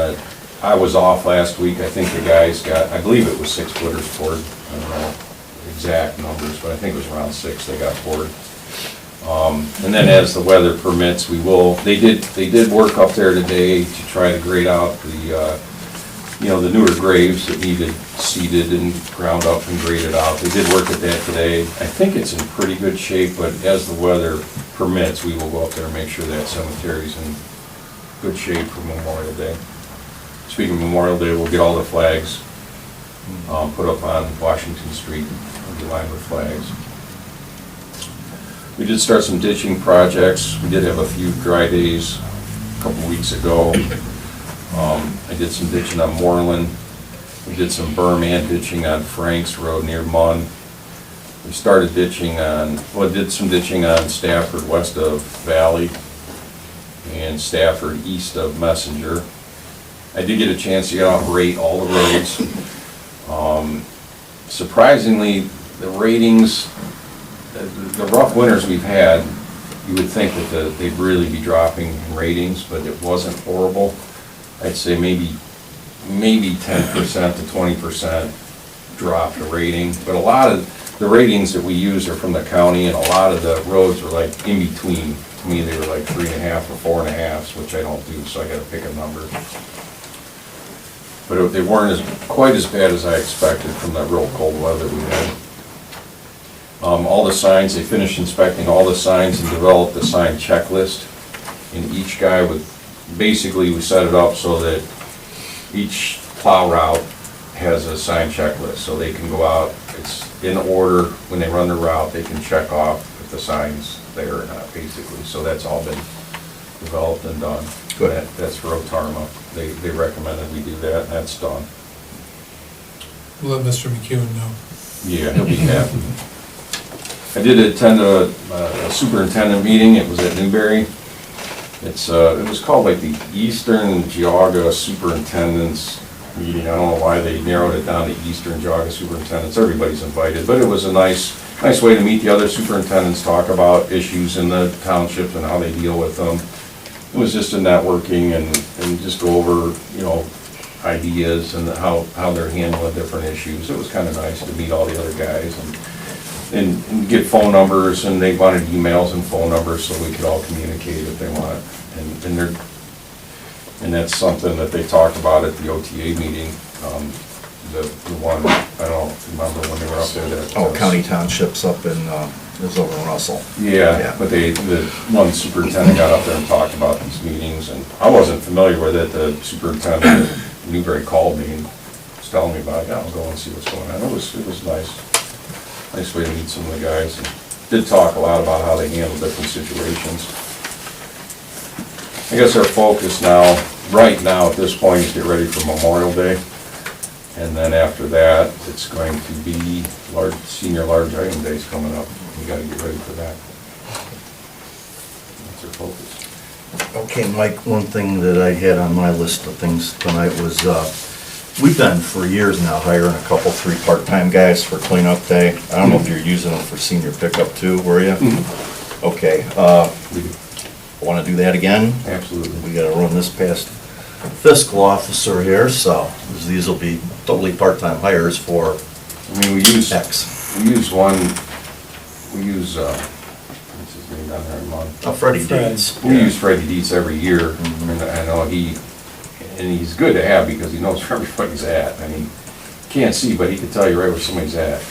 I was off last week. I think the guys got, I believe it was 6 footers poured. I don't know exact numbers, but I think it was around 6 they got poured. And then as the weather permits, they did work up there today to try to grade out the newer graves that needed seeded and ground up and graded out. They did work at that today. I think it's in pretty good shape, but as the weather permits, we will go up there and make sure that cemetery's in good shape for Memorial Day. Speaking of Memorial Day, we'll get all the flags put up on Washington Street, be lined with flags. We did start some ditching projects. We did have a few dry days a couple weeks ago. I did some ditching on Moreland. We did some berm and ditching on Franks Road near Munn. We started ditching did some ditching on Stafford west of Valley and Stafford east of Messenger. I did get a chance to get out and rate all the roads. Surprisingly, the ratings, the rough winters we've had, you would think that they'd really be dropping in ratings, but it wasn't horrible. I'd say maybe 10% to 20% drop the rating, but a lot of the ratings that we use are from the county, and a lot of the roads were like in between. To me, they were like 3.5 or 4.5, which I don't do, so I got to pick a number. But they weren't quite as bad as I expected from that real cold weather we had. All the signs, they finished inspecting all the signs and developed a sign checklist. And each guy basically we set it up so that each plow route has a sign checklist, so they can go out, it's in order, when they run the route, they can check off if the sign's there or not, basically. So that's all been developed and done. Good. That's for Otarma. They recommended we do that, and that's done. We'll let Mr. McEwen know. Yeah, he'll be happy. I did attend a superintendent meeting. It was at Newberry. It was called like the Eastern Geauga Superintendents Meeting. I don't know why they narrowed it down to Eastern Geauga Superintendents. Everybody's invited, but it was a nice way to meet the other superintendents, talk about issues in the township and how they deal with them. It was just a networking and just go over, ideas and how they're handling different issues. It was kind of nice to meet all the other guys and get phone numbers, and they wanted emails and phone numbers so we could all communicate if they want. And that's something that they talked about at the OTA meeting. The one, I don't remember when they were up there. County Townships up in, it was over in Russell. Yeah, but the one superintendent got up there and talked about these meetings, and I wasn't familiar with it. The superintendent at Newberry called me and was telling me about it. Yeah, I'll go and see what's going on. It was nice. Nice way to meet some of the guys. And did talk a lot about how they handle different situations. I guess our focus right now at this point, is get ready for Memorial Day. And then after that, it's going to be senior large item days coming up. We gotta get ready for that. focus. Okay, Mike, one thing that I had on my list of things tonight was, we've been for years now hiring a couple, 3 part-time guys for cleanup day. I don't know if you're using them for senior pickup too, were you? Okay, We do. want to do that again? Absolutely. We gotta run this past fiscal officer here, so these will be totally part-time hires for I mean, we use X. one, what's his name down there in Mont? Freddie Fred. Deeds. We use Freddie Dietz every year, and I know he's good to have because he knows where everybody's at. I mean, can't see, but he can tell you right where somebody's at.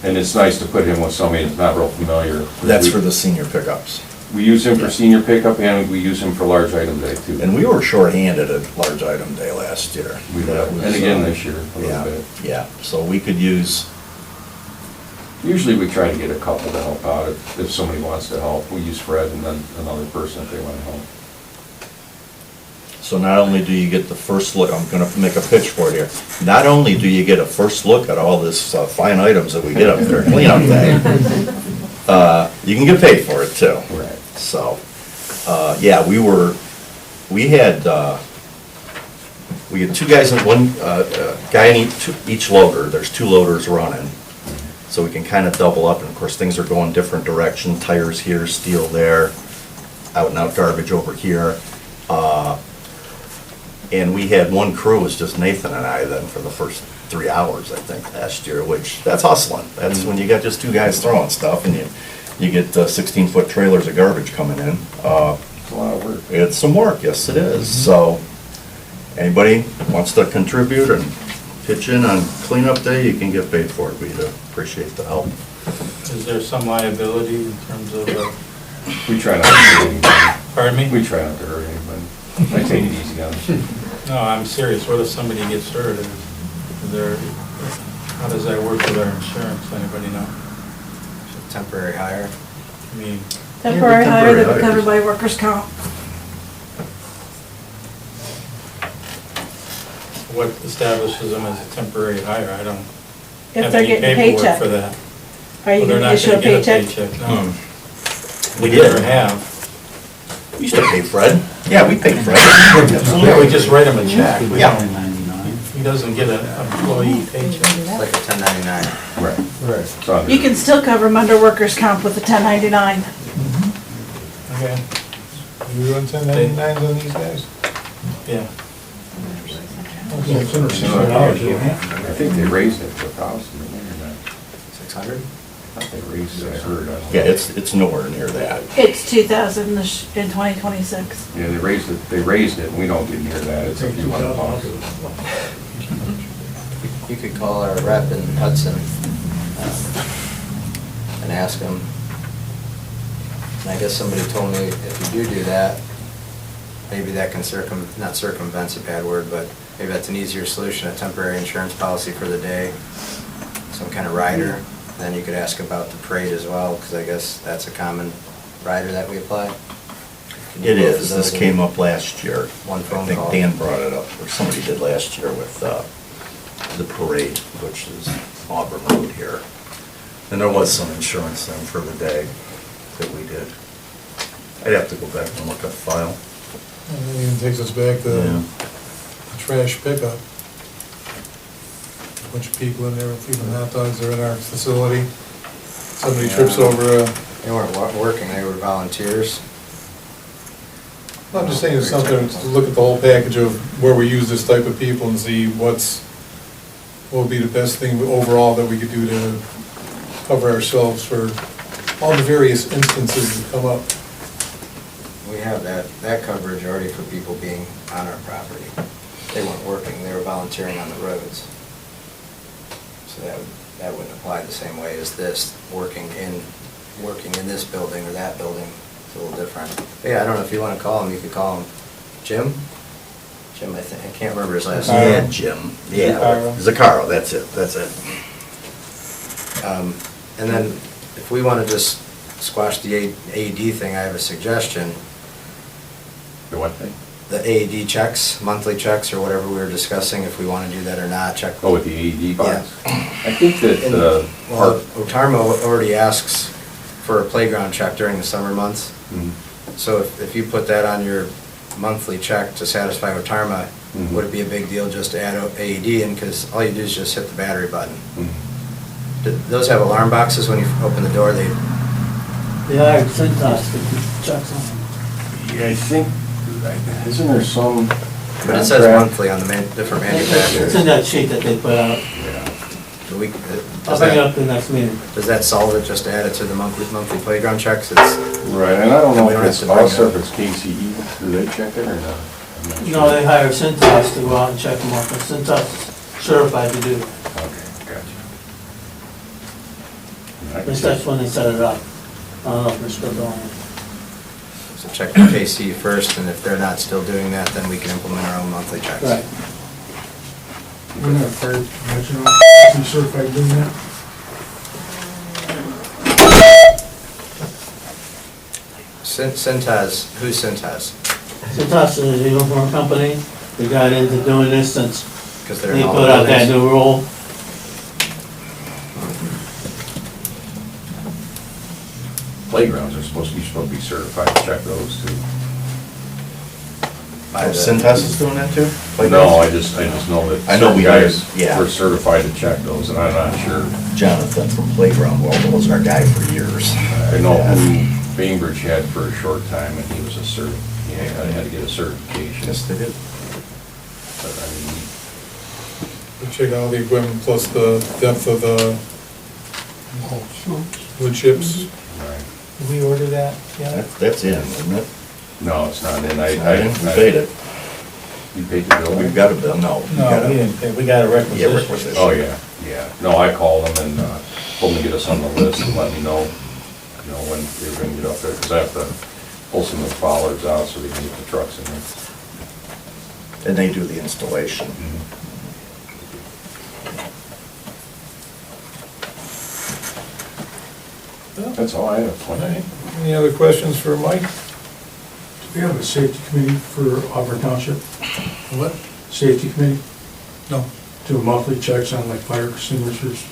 And it's nice to put him with somebody that's not real familiar. That's for the senior pickups. We use him for senior pickup, and we use him for large item day too. And we were short-handed at large item day last year. We That have, was, and again this year, a Yeah, little bit. yeah, so we could use, Usually we try to get a couple to help out if somebody wants to help. We use Fred and then another person if they want to help. so not only do you get the first look, I'm gonna make a pitch for it here. Not only do you get a first look at all this fine items that we get up there, cleanup day, you can get paid for it too. Right. So, yeah, we had 2 guys in one, guy in each loader, there's 2 loaders running. So we can kind of double up, and of course, things are going different direction, tires here, steel there, out and out garbage over here. And we had one crew, it was just Nathan and I then for the first 3 hours, I think, last year, which, that's hustling. That's when you got just 2 guys throwing stuff, and you get 16-foot trailers of garbage coming in. It's a lot of work. It's some work, yes it is. So, anybody wants to contribute and pitch in on cleanup day, you can get paid for it. We'd appreciate the help. Is there some liability in terms of, We try not to hurt anybody. pardon me? We try not to hurt anybody. I take it easy on them. No, I'm serious. What if somebody gets hurt? Is there, how does that work with our insurance? Anybody know? Temporary hire. I mean, temporary Temporary hire that hires. would covered by workers' comp. what establishes them as a temporary hire? I don't If have they're any getting a paperwork paycheck. for that. Are you Well, they're gonna not issue a gonna get paycheck? No. We We did. never have. We used to pay Fred. Yeah, we paid Fred. Yeah, we just write him a check. We Yeah. don't- He doesn't get an employee paycheck. It's like a 1099. Right. Right. It's under- You can still cover them under workers' comp with a 1099. Okay. You run 1099s on these guys? Yeah. Yeah, it's under $600, isn't it? I think they raised it to 1,000, didn't they, or not? 600? I thought they raised it, I heard. I don't know. Yeah, it's nowhere near that. It's 2,000 in 2026. Yeah, they raised it, and we don't get near that, it's a few hundred bucks. You could call our rep in Hudson and ask him. And I guess somebody told me if you do that, maybe that can not circumvent's a bad word, but maybe that's an easier solution, a temporary insurance policy for the day, some kind of rider. Then you could ask about the parade as well, because I guess that's a common rider that we apply. Can you It both is. of This those came in up last year. One I phone think call? Dan brought it up, or somebody did last year with the parade, which is Auburn Road here. And there was some insurance then for the day that we did. I'd have to go back and look at the file. And that even takes us back to Yeah. the trash pickup. Bunch of people in there with even hot dogs are in our facility. Somebody trips over a, They weren't working, they were volunteers. I'm just saying it's something to look at the whole package of where we use this type of people and see what would be the best thing overall that we could do to cover ourselves for all the various instances that come up. We have that coverage already for people being on our property. They weren't working, they were volunteering on the roads. So that wouldn't apply the same way as this, working in this building or that building. It's a little different. But yeah, I don't know if you want to call him, you could call him Jim? Jim, I think, I can't remember his last name. Yeah, Jim. Yeah, Zaccaro, that's it. And then if we want to just squash the AED thing, I have a suggestion. The what thing? The AED checks, monthly checks or whatever we were discussing, if we want to do that or not, check. Oh, with the AED box? Yeah. I think that, Well, Otarmo already asks for a playground check during the summer months. mhm. So if you put that on your monthly check to satisfy retirement, would it be a big deal just to add a AED in, because all you do is just hit the battery button? Do those have alarm boxes when you open the door? They, Yeah, I sent us to check something. Yeah, I think, isn't there some? but it says monthly on the different It's manufacturers. in that sheet that they put out. Do we, I'll bring it up to the next meeting. does that solve it, just to add it to the monthly playground checks? It's, Right, and I don't know We don't if it's have to bring us or it if it's KCE, do they check it or not? I'm not No, sure. they hire Cintas to go out and check them off, and Cintas is certified to do it. Okay, gotcha. I At can least see- that's when they set it up. I don't know if they're still doing it. so check the KC first, and if they're not still doing that, then we can implement our own monthly checks. Right. We're not fire professional, be certified doing that? Cintas, who's Cintas? Cintas is a uniform company. They got into doing this since Because they're they in all put the out that buildings. new rule. Playgrounds are supposed to be certified to check those too. By the- Cintas is doing that too? No, I just know that. I know we certain are, guys yeah. were certified to check those, and I'm not sure. Jonathan from Playground World was our guy for years. I know who Bainbridge had for a short time, and he was I had to get a certification. Yes, they did. But I mean, We check all the equipment plus the depth of the wood chips. right. Did we order that? Yeah. That's in, isn't it? No, it's not in. It's not in? We paid it. You paid the bill? We've got a bill, no. we got No, a- we didn't pay, we got a Yeah, requisition. requisition. Oh, yeah. No, I called them and told them to get us on the list and let me know, when they were gonna get up there, because I have to pull some of the bollards out so they can get the trucks in there. And they do the installation. That's all I have. All right. Any other questions for Mike? Do we have a safety committee for Auburn Township? What? Safety committee? No. Do monthly checks on like fire extinguishers,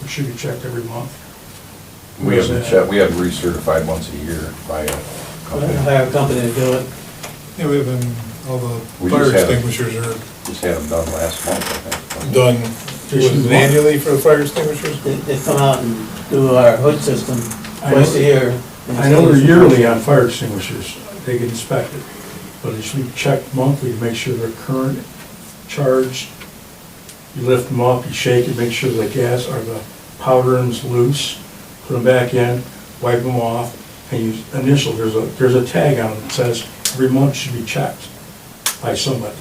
which should be checked every month? We have recertified once a year by a We company. hire a company to do it. Yeah, we've been, all the We fire just had- extinguishers are Just had them done last month, I think. done, was it annually for the fire extinguishers? They come out and do our hood system twice a year. I know they're yearly on fire extinguishers, they get inspected, but it should be checked monthly to make sure they're current, charged. You lift them up, you shake it, make sure the gas or the powder is loose, put them back in, wipe them off, and you initial, there's a tag on it that says every month should be checked by somebody.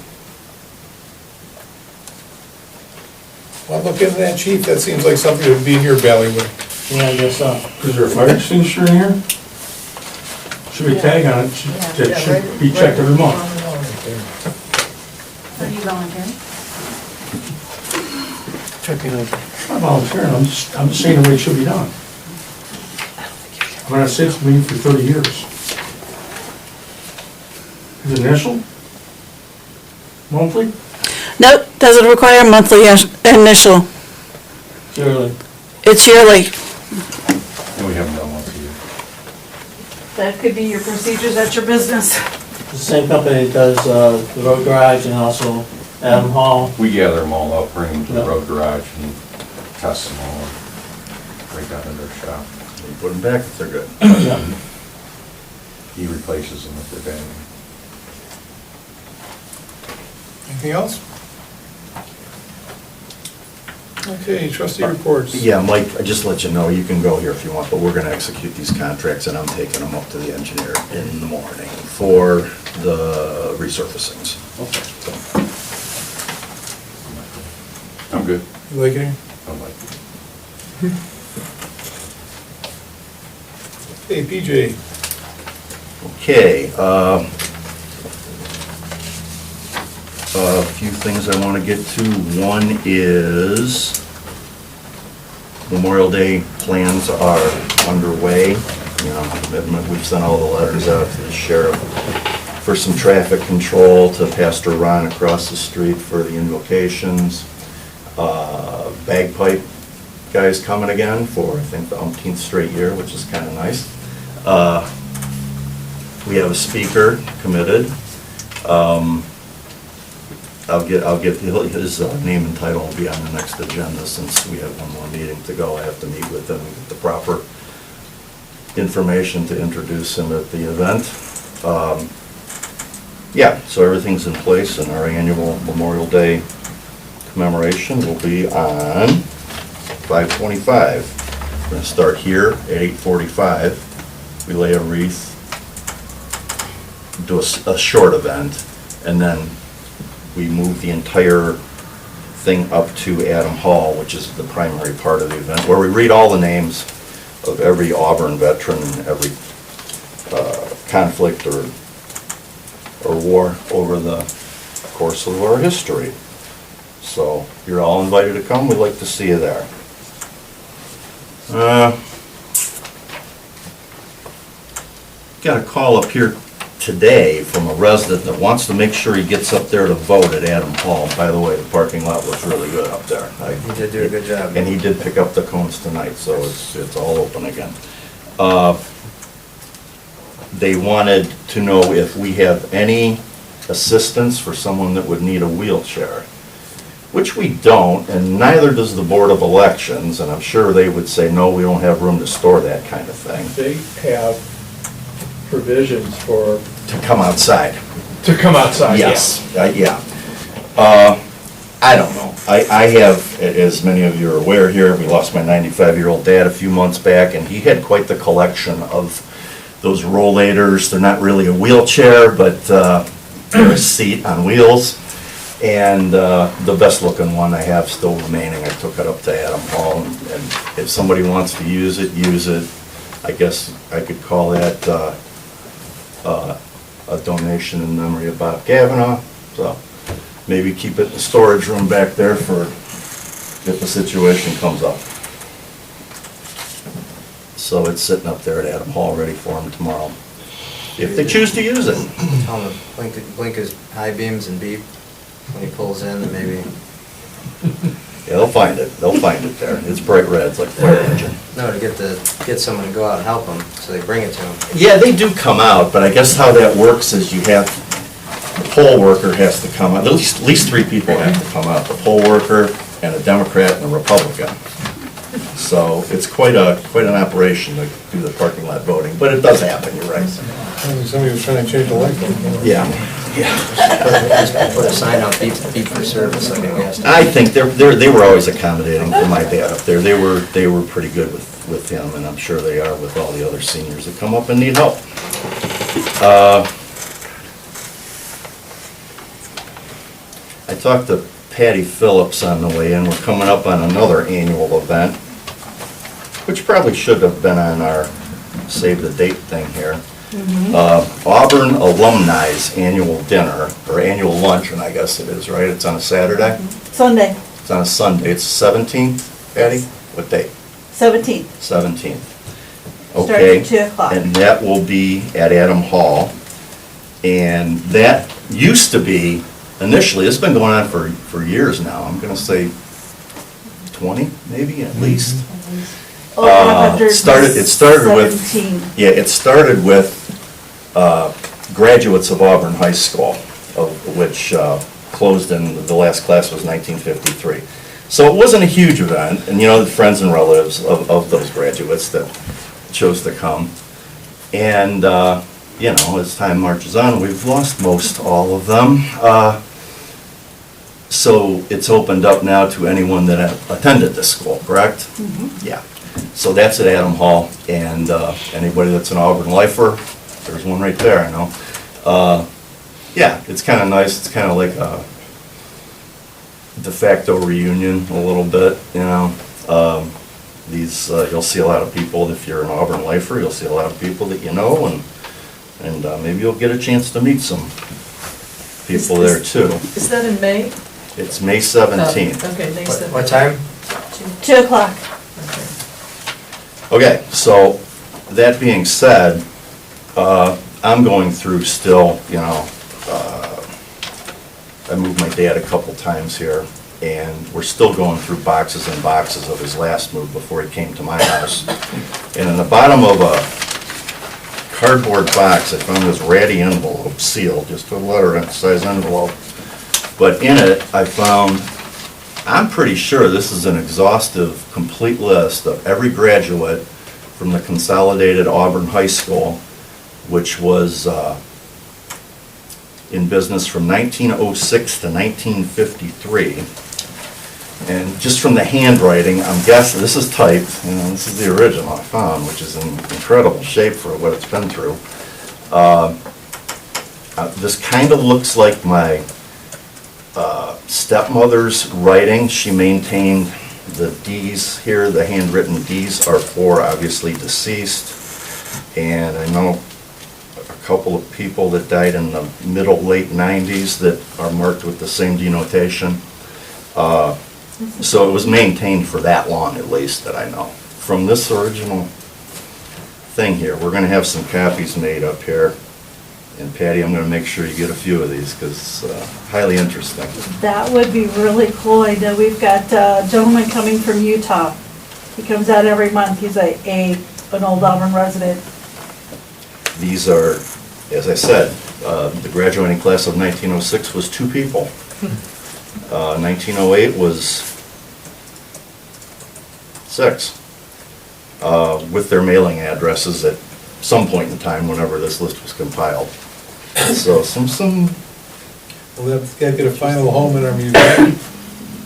Well, look into that, chief, that seems like something that would be in your bailiwick. Yeah, I guess so. Is there a fire extinguisher in here? Should be a tag on it, it should be checked every month. Are you volunteering? I'm not volunteering, I'm just saying the way it should be done. I've been on a safety committee for 30 years. Is it initial? Monthly? Nope, doesn't require a monthly initial. Surely. It's yearly. And we haven't done once a year. That could be your procedures at your business. The same company that does the road garage and also Adam Hall. We gather them all up, bring them to the Yeah. road garage and test them all, right down in their shop. We put them back if they're good. Yeah. He replaces them if they're bad. Anything else? Okay, trustee reports. Yeah, Mike, I just let you know, you can go here if you want, but we're gonna execute these contracts and I'm taking them up to the engineer in the morning for the resurfacings. I'm good. You like it? I'm like, Hey, PJ, Okay, a few things I want to get to. One is Memorial Day plans are underway. We've sent all the letters out to the sheriff for some traffic control, to Pastor Ron across the street for the invocations. Bagpipe guys coming again for, I think, the umpteenth straight year, which is kind of nice. We have a speaker committed. I'll get his name and title will be on the next agenda since we have one more meeting to go. I have to meet with him and get the proper information to introduce him at the event. Yeah, so everything's in place, and our annual Memorial Day commemoration will be on 5/25. We're going to start here at 8:45. We lay a wreath, do a short event, and then we move the entire thing up to Adam Hall, which is the primary part of the event, where we read all the names of every Auburn veteran and every conflict or war over the course of our history. So you're all invited to come. We'd like to see you there. Got a call up here today from a resident that wants to make sure he gets up there to vote at Adam Hall. By the way, the parking lot looks really good up there. You did do a good job. And he did pick up the cones tonight, so it's all open again. They wanted to know if we have any assistance for someone that would need a wheelchair, which we don't, and neither does the Board of Elections, and I'm sure they would say, no, we don't have room to store that kind of thing. They have provisions for. To come outside. To come outside, Yes, yeah. I don't know. I have, as many of you are aware here, we lost my 95-year-old dad a few months back, and he had quite the collection of those rollators. They're not really a wheelchair, but they're a seat on wheels. And the best-looking one I have still remaining, I took it up to Adam Hall, and if somebody wants to use it, use it. I guess I could call that a donation in memory of Bob Kavanaugh. So maybe keep it in the storage room back there for if the situation comes up. So it's sitting up there at Adam Hall, ready for him tomorrow, if they choose to use it. Tell him to blink his high beams and beep when he pulls in, and maybe, Yeah, they'll find it. They'll find it there. It's bright red, it's like a fire engine. no, to get someone to go out and help him, so they bring it to him. Yeah, they do come out, but I guess how that works is you have, the poll worker has to come out, at least 3 people have to come out, the poll worker and a Democrat and a Republican. So it's quite an operation to do the parking lot voting, but it does happen, you're right. Somebody was trying to change the light bulb. Yeah. Just put a sign out, beep for service, like a gas station. I think they were always accommodating for my dad up there. They were pretty good with him, and I'm sure they are with all the other seniors that come up and need help. I talked to Patty Phillips on the way in. We're coming up on another annual event, which probably should have been on our save the date thing here. Auburn Alumni's annual dinner, or annual luncheon, I guess it is, right? It's on a Saturday? Sunday, It's on a Sunday. It's 17th, Patty? What date? 17th. 17th. Starting Okay. at 2 o'clock. And that will be at Adam Hall. And that used to be, initially, it's been going on for years now. I'm gonna say 20, maybe, at least. Oh, It started with, 117. yeah, it started with graduates of Auburn High School, of which closed in, the last class was 1953. So it wasn't a huge event, and you know, the friends and relatives of those graduates that chose to come. And, you know, as time marches on, we've lost most all of them. So it's opened up now to anyone that attended this school, correct? Yeah. So that's at Adam Hall, and anybody that's an Auburn lifer, there's one right there, I know. Yeah, it's kind of nice. It's kind of like a de facto reunion a little bit, you know. You'll see a lot of people, if you're an Auburn lifer, you'll see a lot of people that you know, and maybe you'll get a chance to meet some people there too. Is that in May? It's May 17th. Okay, May 17th. What time? 2 o'clock. Okay, so that being said, I'm going through still, you know, I moved my dad a couple times here, and we're still going through boxes and boxes of his last move before he came to my house. And in the bottom of a cardboard box. I found this ratty envelope sealed, just a letter size envelope. But in it, I found, I'm pretty sure this is an exhaustive, complete list of every graduate from the consolidated Auburn High School, which was in business from 1906 to 1953. And just from the handwriting, I'm guessing, this is typed, this is the original I found, which is in incredible shape for what it's been through. This kind of looks like my stepmother's writing. She maintained the D's here, the handwritten D's are for obviously deceased. And I know a couple of people that died in the late 90s that are marked with the same denotation. So it was maintained for that long, at least, that I know. From this original thing here, we're gonna have some copies made up here. And Patty, I'm gonna make sure you get a few of these, because highly interesting. That would be really cool. I know we've got a gentleman coming from Utah. He comes out every month. He's an old Auburn resident. These are, as I said, the graduating class of 1906 was 2 people. 1908 was 6, with their mailing addresses at some point in time whenever this list was compiled. So some. Well, that's got to get a final home in our museum.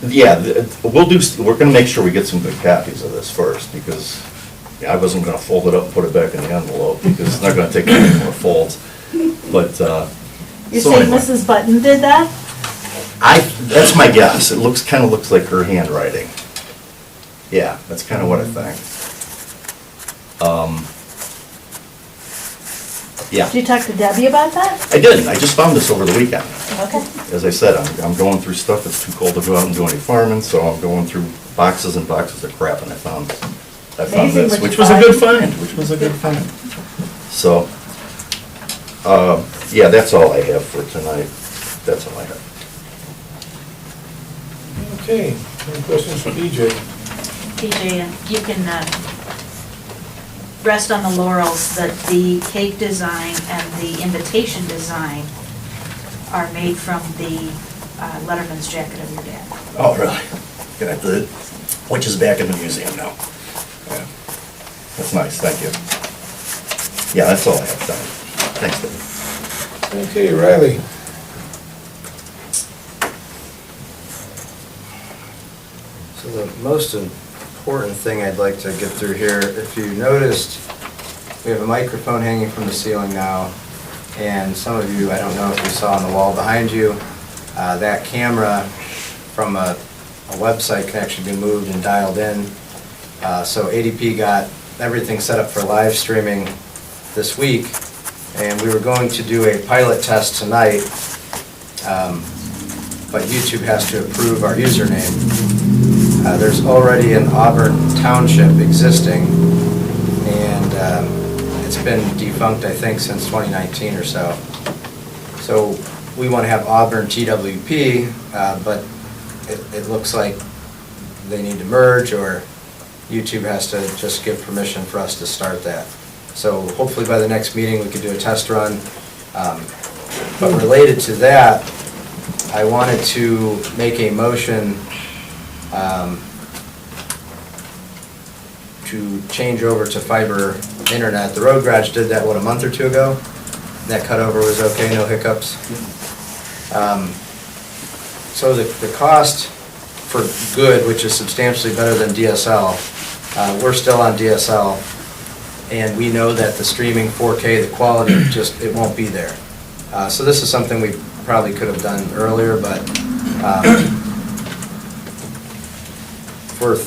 Yeah, we're gonna make sure we get some good copies of this first, because I wasn't gonna fold it up and put it back in the envelope, because it's not gonna take any more folds. But, You're so saying anyway. Mrs. Button did that? That's my guess. It kind of looks like her handwriting. Yeah, that's kind of what I think. Yeah, Did you talk to Debbie about that? I didn't. I just found this over the weekend. Okay. As I said, I'm going through stuff. It's too cold to go out and do any farming, so I'm going through boxes and boxes of crap, and I found Amazing this, what you which was a find. good find. So, yeah, that's all I have for tonight. That's all I have. Okay, any questions for BJ? PJ, you can rest on the laurels that the cake design and the invitation design are made from the Letterman's jacket of your dad. Oh, really? Which is back in the museum now. Yeah. That's nice, thank you. Yeah, that's all I have done. Thanks, Dave. Okay, Riley. So the most important thing I'd like to get through here, if you noticed, we have a microphone hanging from the ceiling now, and some of you, I don't know if you saw on the wall behind you, that camera from a website can actually be moved and dialed in. So ADP got everything set up for live streaming this week, and we were going to do a pilot test tonight, but YouTube has to approve our username. There's already an Auburn Township existing, and it's been defunct, I think, since 2019 or so. So we want to have Auburn TWP, but it looks like they need to merge, or YouTube has to just give permission for us to start that. So hopefully by the next meeting, we could do a test run. But related to that, I wanted to make a motion to change over to fiber internet. The Road Garage did that, what, a month or 2 ago? That cutover was okay, no hiccups? So the cost for good, which is substantially better than DSL, we're still on DSL, and we know that the streaming 4K, the quality, just, it won't be there. So this is something we probably could have done earlier, but for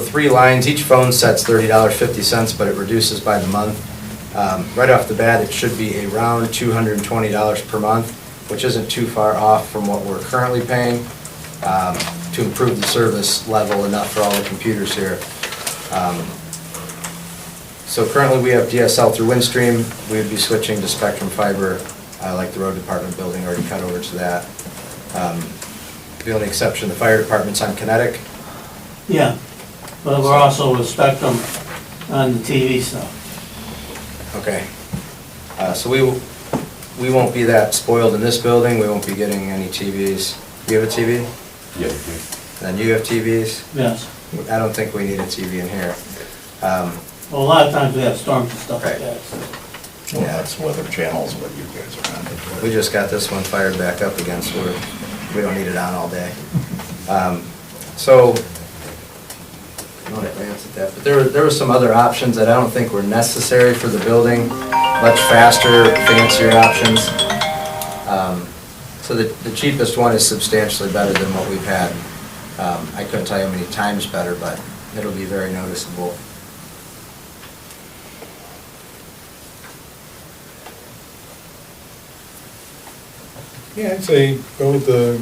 3 lines, each phone set's $30.50, but it reduces by the month. Right off the bat, it should be around $220 per month, which isn't too far off from what we're currently paying, to improve the service level enough for all the computers here. So currently we have DSL through Windstream. We would be switching to Spectrum Fiber, like the road department building already cut over to that. The only exception, the fire department's on Kinetic. Yeah, but we're also with Spectrum on the TV stuff. Okay. So we won't be that spoiled in this building, we won't be getting any TVs. You have a TV? Yeah, Then you have TVs? Yes. I don't think we need a TV in here. Well, a lot of times we have storms and stuff like that, so. Well, that's Weather Channel's what you guys are on. We just got this one fired back up again, so we don't need it on all day. So, I know I glanced at that, but there were some other options that I don't think were necessary for the building, much faster, fancier options. So the cheapest one is substantially better than what we've had. I couldn't tell you how many times better, but it'll be very noticeable. Yeah, I'd say go with the,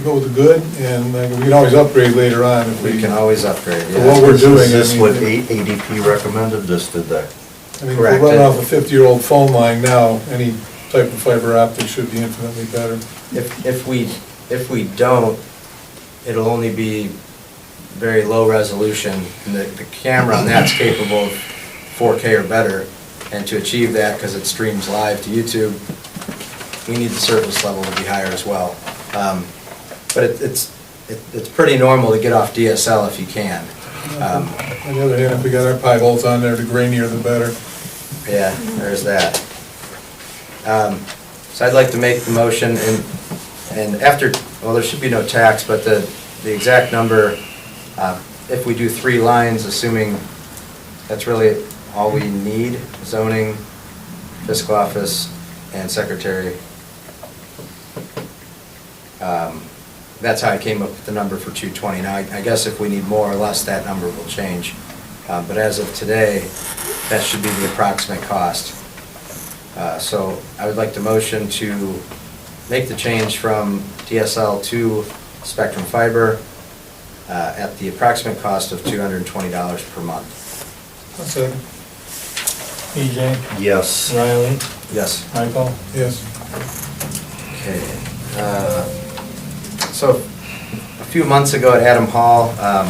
go with the good, and we can always upgrade later on if We can always upgrade, For what yeah. we're doing, Is this I mean, what ADP recommended, this did that? I mean, if Correct. we're running off a 50-year-old phone line now, any type of fiber optic should be infinitely better. If we don't, it'll only be very low resolution, and the camera on that's capable of 4K or better, and to achieve that, because it streams live to YouTube, we need the surface level to be higher as well. But it's pretty normal to get off DSL if you can. On the other hand, if we got our pie holes on there, the grainier the better. Yeah, there's that. So I'd like to make the motion, and after, well, there should be no tax, but the exact number, if we do 3 lines, assuming that's really all we need, zoning, fiscal office, and secretary. That's how I came up with the number for 220. Now, I guess if we need more or less, that number will change. But as of today, that should be the approximate cost. So I would like to motion to make the change from DSL to Spectrum Fiber at the approximate cost of $220 per month. That's it. PJ, Yes. Riley, Yes. Michael? Yes. Okay. So a few months ago at Adam Hall, I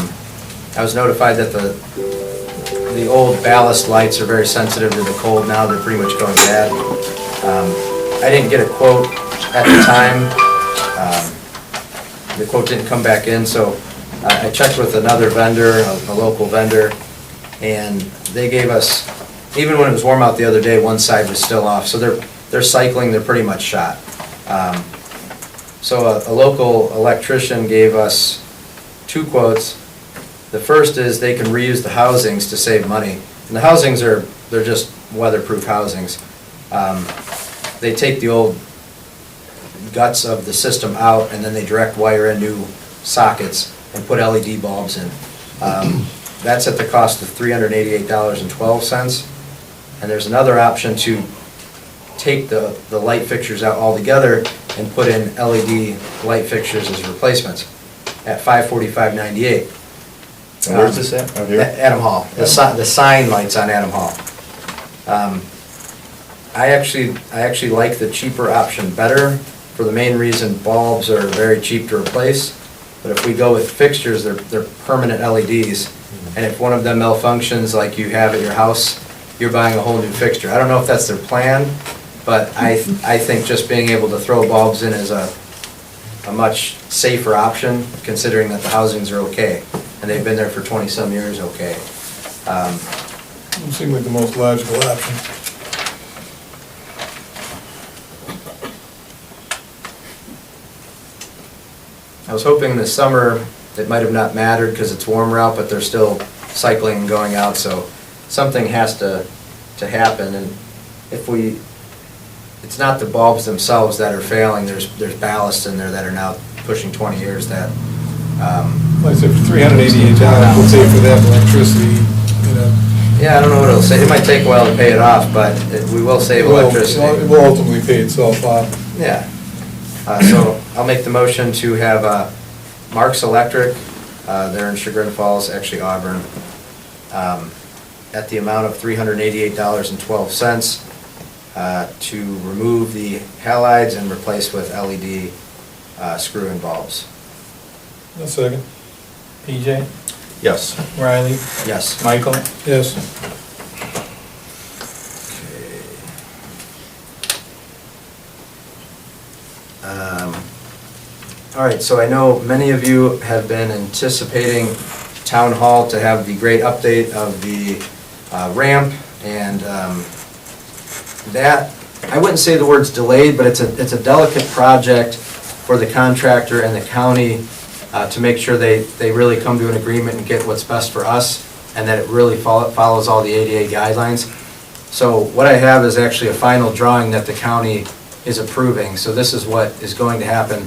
was notified that the old ballast lights are very sensitive to the cold now. They're pretty much going bad. I didn't get a quote at the time. The quote didn't come back in, so I checked with another vendor, a local vendor, and they gave us, even when it was warm out the other day, one side was still off. So they're cycling, they're pretty much shot. So a local electrician gave us 2 quotes. The first is they can reuse the housings to save money. And the housings they're just weatherproof housings. They take the old guts of the system out, and then they direct wire in new sockets and put LED bulbs in. That's at the cost of $388.12. And there's another option to take the light fixtures out altogether and put in LED light fixtures as replacements at $545.98. And where's this at? Out here? Adam Hall, the sign lights on Adam Hall. I actually like the cheaper option better, for the main reason bulbs are very cheap to replace. But if we go with fixtures, they're permanent LEDs. And if one of them malfunctions like you have at your house, you're buying a whole new fixture. I don't know if that's their plan, but I think just being able to throw bulbs in is a much safer option, considering that the housings are okay. And they've been there for 20-some years okay. It seemed like the most logical option. I was hoping this summer, it might have not mattered because it's warmer out, but they're still cycling and going out, so something has to happen. And if it's not the bulbs themselves that are failing, there's ballast in there that are now pushing 20 years that. Like I said, for $388, we'll pay for that electricity, you know. Yeah, I don't know what it'll say. It might take a while to pay it off, but we will save electricity. It will ultimately pay itself off. Yeah. So I'll make the motion to have Mark's Electric, they're in Chagrin Falls, actually Auburn, at the amount of $388.12 to remove the halides and replace with LED screw-in bulbs. A second. PJ, Yes. Riley, Yes. Michael? Yes. All right, so I know many of you have been anticipating Town Hall to have the great update of the ramp, and that, I wouldn't say the word's delayed, but it's a delicate project for the contractor and the county to make sure they really come to an agreement and get what's best for us, and that it really follows all the ADA guidelines. So what I have is actually a final drawing that the county is approving, so this is what is going to happen,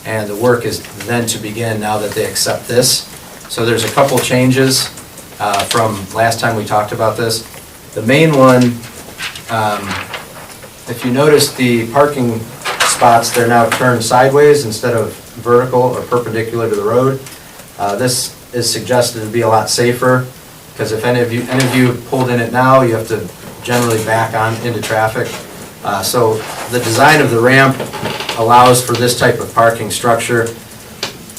and the work is then to begin now that they accept this. So there's a couple changes from last time we talked about this. The main one, if you notice the parking spots, they're now turned sideways instead of vertical or perpendicular to the road. This is suggested to be a lot safer, because if any of you pulled in it now, you have to generally back on into traffic. So the design of the ramp allows for this type of parking structure.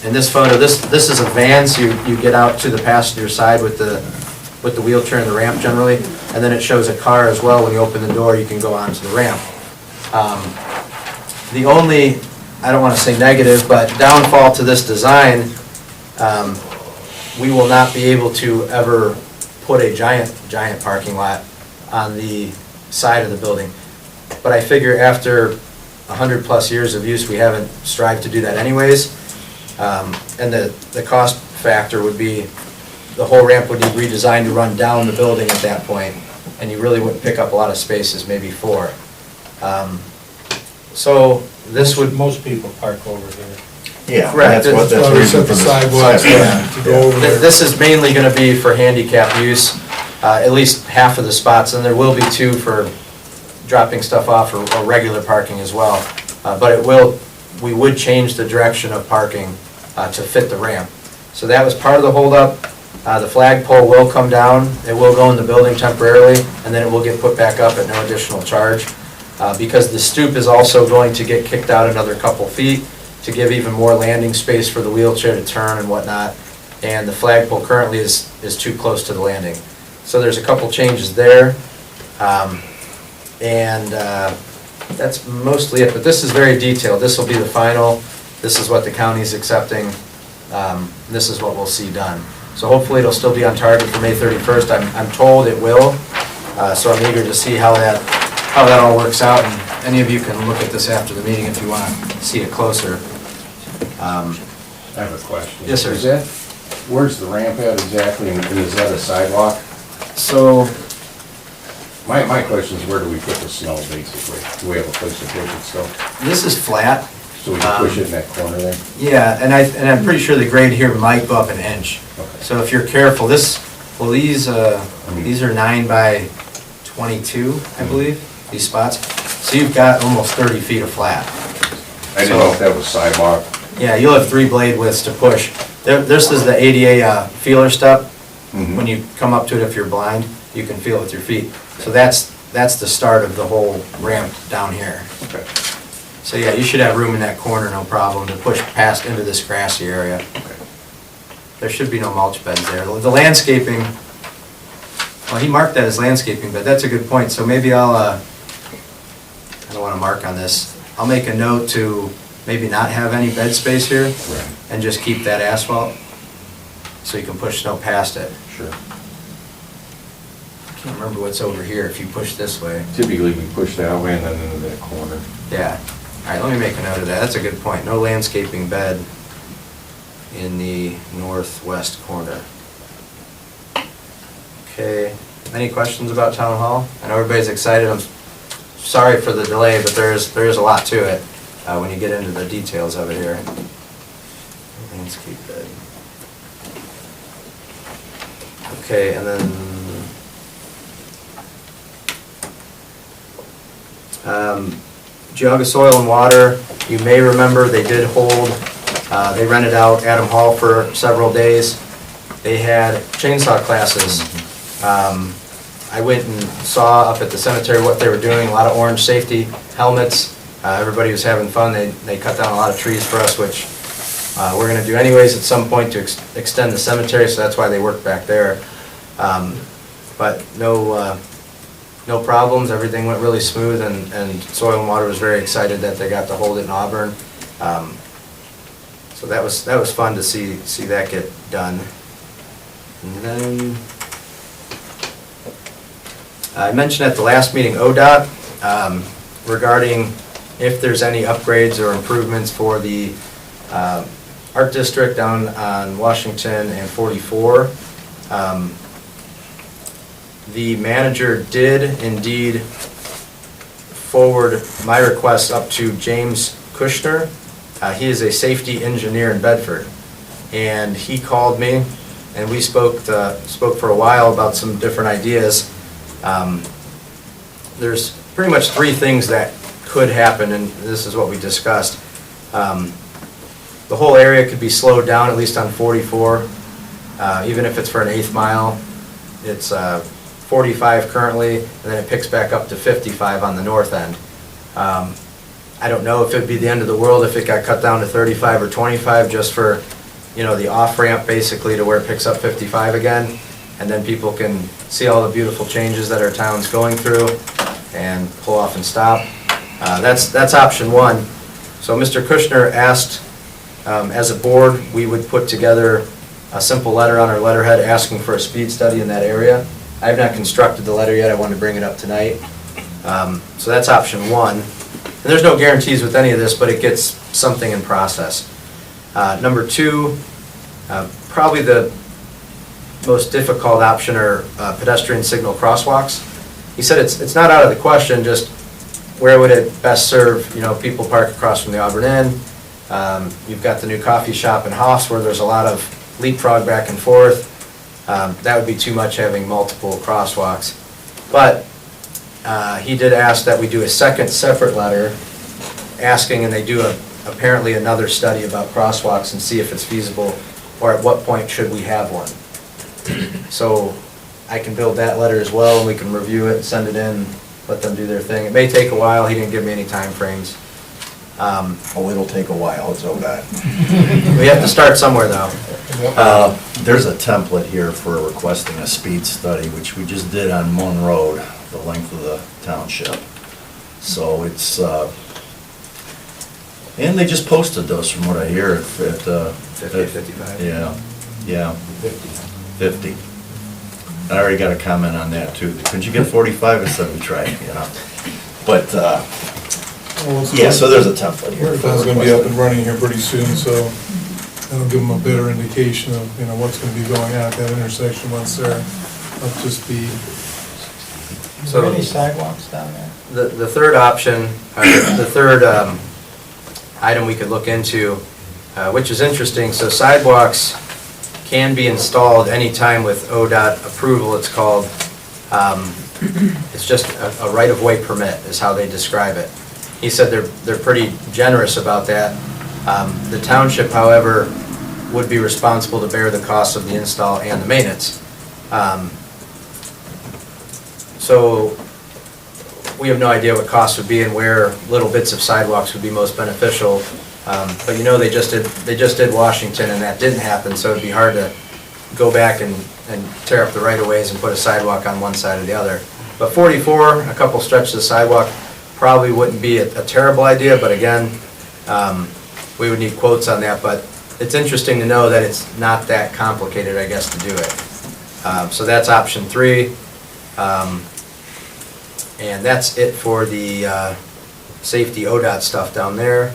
In this photo, this is a van, so you get out to the passenger side with the wheelchair and the ramp generally, and then it shows a car as well. When you open the door, you can go onto the ramp. The only, I don't want to say negative, but downfall to this design, we will not be able to ever put a giant parking lot on the side of the building. But I figure after 100+ years of use, we haven't strived to do that anyways. And the cost factor would be, the whole ramp would be redesigned to run down the building at that point, and you really wouldn't pick up a lot of spaces, maybe 4. So this would... Most people park over there. Yeah, Correct. that's the reason for the the sidewalks sidewalk. to go over there. This is mainly going to be for handicap use, at least half of the spots, and there will be 2 for dropping stuff off or regular parking as well. But we would change the direction of parking to fit the ramp. So that was part of the holdup. The flagpole will come down, it will go in the building temporarily, and then it will get put back up at no additional charge. Because the stoop is also going to get kicked out another couple feet to give even more landing space for the wheelchair to turn and whatnot. And the flagpole currently is too close to the landing. So there's a couple changes there. That's mostly it, but this is very detailed. This will be the final. This is what the county's accepting. This is what we'll see done. So hopefully it'll still be on target for May 31st. I'm told it will, so I'm eager to see how that all works out, and any of you can look at this after the meeting if you want to see it closer. I have a question. Yes, sir. Where's the ramp at exactly, and is that a sidewalk? So, My question is, where do we put the snow, basically? Do we have a place to push it still? this is flat. So we can push it in that corner there? Yeah, and I'm pretty sure the grade here might go up an inch. Okay. So if you're careful, these are 9 by 22, I believe, these spots. So you've got almost 30 feet of flat. I didn't know if that was sidewalk. Yeah, you'll have 3 blade widths to push. This is the ADA feeler step. When you come up to it, if you're blind, you can feel it with your feet. So that's the start of the whole ramp down here. Okay. So yeah, you should have room in that corner, no problem, to push past into this grassy area. Okay. There should be no mulch beds there. The landscaping, well, he marked that as landscaping, but that's a good point. So maybe I don't want to mark on this. I'll make a note to maybe not have any bed space here, Right. and just keep that asphalt, so you can push snow past it. Sure. I can't remember what's over here if you push this way. Typically, we push that way and then into that corner. Yeah. All right, let me make a note of that. That's a good point. No landscaping bed in the northwest corner. Okay, any questions about Town Hall? I know everybody's excited. I'm sorry for the delay, but there is a lot to it when you get into the details of it here. Landscape bed. Okay, and then Geauga Soil and Water, you may remember they did hold, they rented out Adam Hall for several days. They had chainsaw classes. I went and saw up at the cemetery what they were doing, a lot of orange safety helmets. Everybody was having fun. They cut down a lot of trees for us, which we're going to do anyways at some point to extend the cemetery, so that's why they work back there. But no problems, everything went really smooth, and Soil and Water was very excited that they got to hold it in Auburn. So that was fun to see that get done. And then, I mentioned at the last meeting ODOT regarding if there's any upgrades or improvements for the Art District down on Washington and 44. The manager did indeed forward my request up to James Kushner. He is a safety engineer in Bedford, and he called me, and we spoke for a while about some different ideas. There's pretty much three things that could happen, and this is what we discussed. The whole area could be slowed down, at least on 44, even if it's for an eighth mile. It's 45 currently, and then it picks back up to 55 on the north end. I don't know if it'd be the end of the world if it got cut down to 35 or 25 just for, the off-ramp basically to where it picks up 55 again, and then people can see all the beautiful changes that our town's going through and pull off and stop. That's option one. So Mr. Kushner asked, as a board, we would put together a simple letter on our letterhead asking for a speed study in that area. I have not constructed the letter yet. I wanted to bring it up tonight. So that's option one. And there's no guarantees with any of this, but it gets something in process. Number two, probably the most difficult option are pedestrian signal crosswalks. He said it's not out of the question, just where would it best serve, people park across from the Auburn Inn. You've got the new coffee shop in Hoffs where there's a lot of leapfrog back and forth. That would be too much having multiple crosswalks. But he did ask that we do a second separate letter asking, and they do apparently another study about crosswalks and see if it's feasible, or at what point should we have one. So I can build that letter as well, and we can review it, send it in, let them do their thing. It may take a while. He didn't give me any time frames. It'll take a while, it's ODOT. We have to start somewhere, though. There's a template here for requesting a speed study, which we just did on Moon Road, the length of the township. So it's, and they just posted those from what I hear at 50, 55. Yeah. 50. I already got a comment on that too. Couldn't you get 45? I said we tried, But, yeah, so there's a template here. It's going to be up and running here pretty soon, so that'll give them a better indication of, what's going to be going on at that intersection once they're up to speed. Is there any sidewalks down there? The third option, the third item we could look into, which is interesting, so sidewalks can be installed anytime with ODOT approval, it's called. It's just a right-of-way permit is how they describe it. He said they're pretty generous about that. The township, however, would be responsible to bear the cost of the install and the maintenance. So we have no idea what costs would be and where little bits of sidewalks would be most beneficial. But they just did Washington and that didn't happen, so it'd be hard to go back and tear up the right-of-ways and put a sidewalk on one side or the other. But 44, a couple stretches of sidewalk probably wouldn't be a terrible idea, but again, we would need quotes on that. But it's interesting to know that it's not that complicated, I guess, to do it. So that's option 3. And that's it for the safety ODOT stuff down there.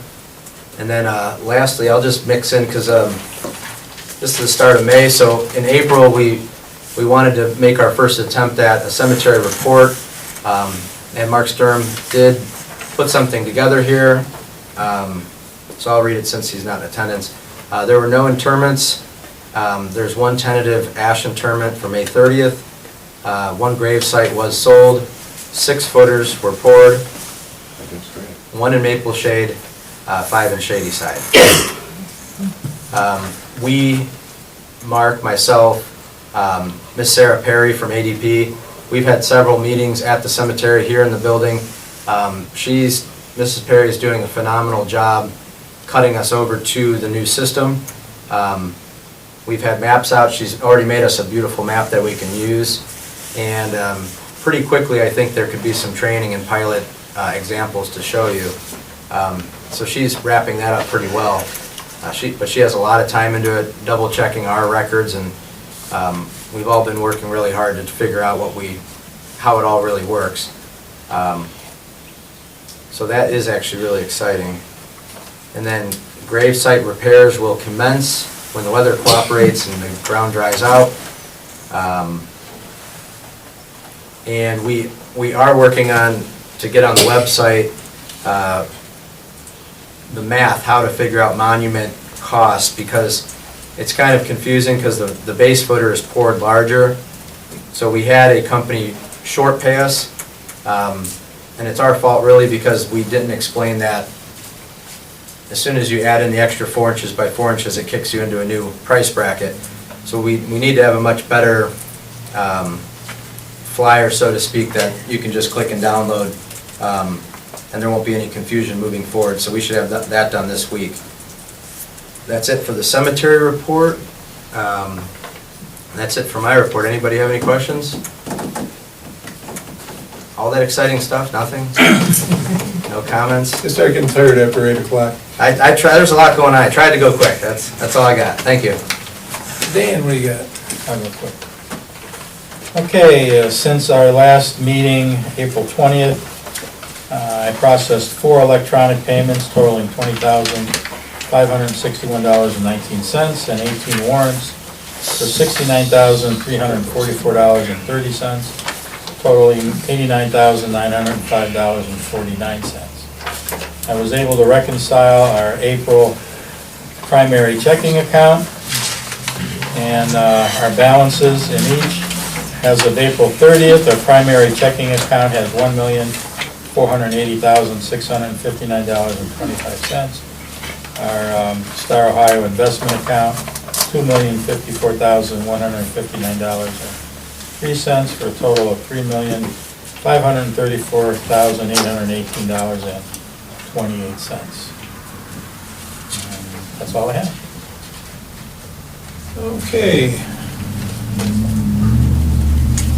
And then lastly, I'll just mix in, because this is the start of May, so in April we wanted to make our first attempt at a cemetery report, and Mark Sturm did put something together here, so I'll read it since he's not in attendance. There were no interments. There's one tentative ash interment for May 30th. One grave site was sold. 6 footers were poured. One in Maple Shade, 5 in Shady Side. We, Mark, myself, Miss Sarah Perry from ADP, we've had several meetings at the cemetery here in the building. Mrs. Perry is doing a phenomenal job cutting us over to the new system. We've had maps out. She's already made us a beautiful map that we can use. And pretty quickly, I think there could be some training and pilot examples to show you. So she's wrapping that up pretty well. But she has a lot of time into it, double checking our records, and we've all been working really hard to figure out how it all really works. So that is actually really exciting. And then grave site repairs will commence when the weather cooperates and the ground dries out. And we are working to get on the website, the math, how to figure out monument costs, because it's kind of confusing because the base footer is poured larger. So we had a company short pay us, and it's our fault really because we didn't explain that as soon as you add in the extra 4 inches by 4 inches, it kicks you into a new price bracket. So we need to have a much better flyer, so to speak, that you can just click and download, and there won't be any confusion moving forward. So we should have that done this week. That's it for the cemetery report. That's it for my report. Anybody have any questions? All that exciting stuff, nothing? No comments? I start getting tired after 8 o'clock. I try, there's a lot going on. I tried to go quick. That's all I got. Thank you. Dan, what do you got? I'll go quick. Okay, since our last meeting, April 20th, I processed 4 electronic payments totaling $20,561.19 and 18 warrants for $69,344.30, totaling $89,905.49. I was able to reconcile our April primary checking account and our balances in each. As of April 30th, our primary checking account has $1,480,659.25. Our Star Ohio investment account, $2,054,159.03 for a total of $3,534,818.28. That's all I have. Okay.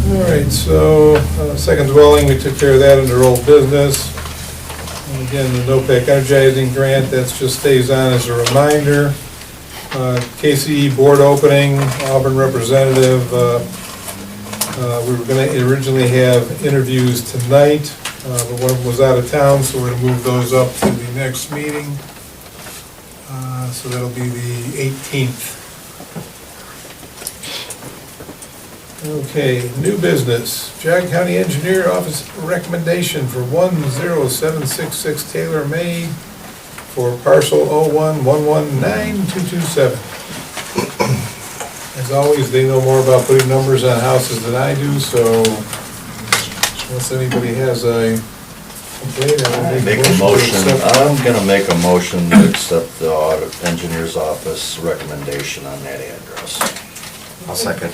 All right, so second dwelling, we took care of that under old business. And again, the NOPEC energizing grant, that just stays on as a reminder. KCE board opening, Auburn representative. We were going to originally have interviews tonight, but one of them was out of town, so we're going to move those up to the next meeting. So that'll be the 18th. Okay, new business. Jack County Engineer Office recommendation for 10766 Taylor Made for parcel 01119227. As always, they know more about putting numbers on houses than I do, so unless anybody has a complaint, I will Make a motion, I'm gonna make a motion to accept the engineer's office recommendation on that address. I'll second.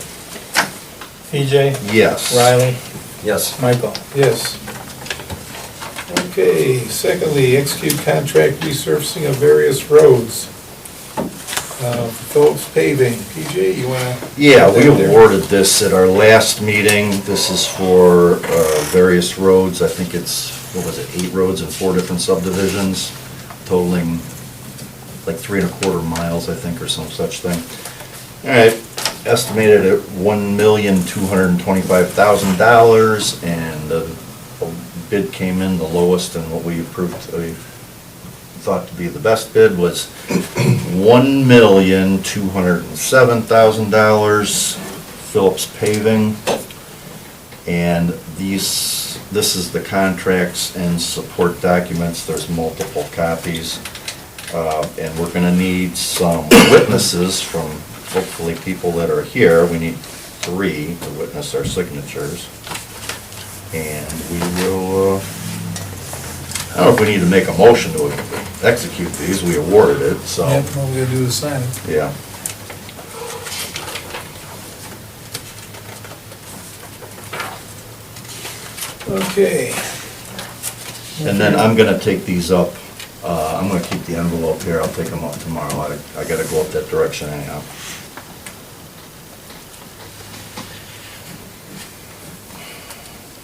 PJ? Yes. Riley? Yes. Michael? Yes. Okay, secondly, execute contract resurfacing of various roads. Phillips paving. PJ, you wanna? Yeah, we awarded this at our last meeting. This is for various roads. I think it's, 8 roads in 4 different subdivisions, totaling like 3¼ miles, I think, or some such thing. All right, estimated at $1,225,000, and the bid came in the lowest, and what we approved, we thought to be the best bid was $1,207,000, Phillips Paving. And this is the contracts and support documents. There's multiple copies. And we're gonna need some witnesses from hopefully people that are here. We need 3 to witness our signatures. And we will, I don't know if we need to make a motion to execute these. We awarded it, so. Yeah, all we gotta do is sign it. Yeah. Okay. And then I'm gonna take these up, I'm gonna keep the envelope here, I'll take them up tomorrow. I gotta go up that direction anyhow.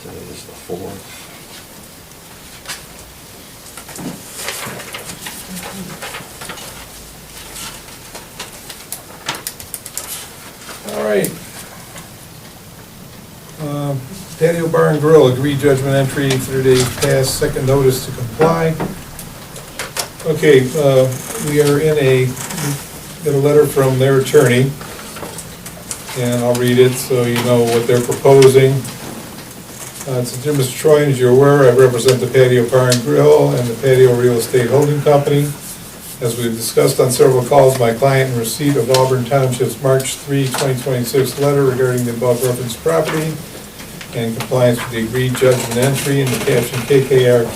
Today is the 4th. All right. Patio Bar and Grill, agreed judgment entry, 30 days past, second notice to comply. Okay, we are got a letter from their attorney, and I'll read it so you know what they're proposing. It's Dear Mr. Troy, as you're aware, I represent the Patio Bar and Grill and the Patio Real Estate Holding Company. As we've discussed on several calls, my client in receipt of Auburn Township's March 3, 2026 letter regarding the above referenced property and compliance with the agreed judgment entry in the caption KKRP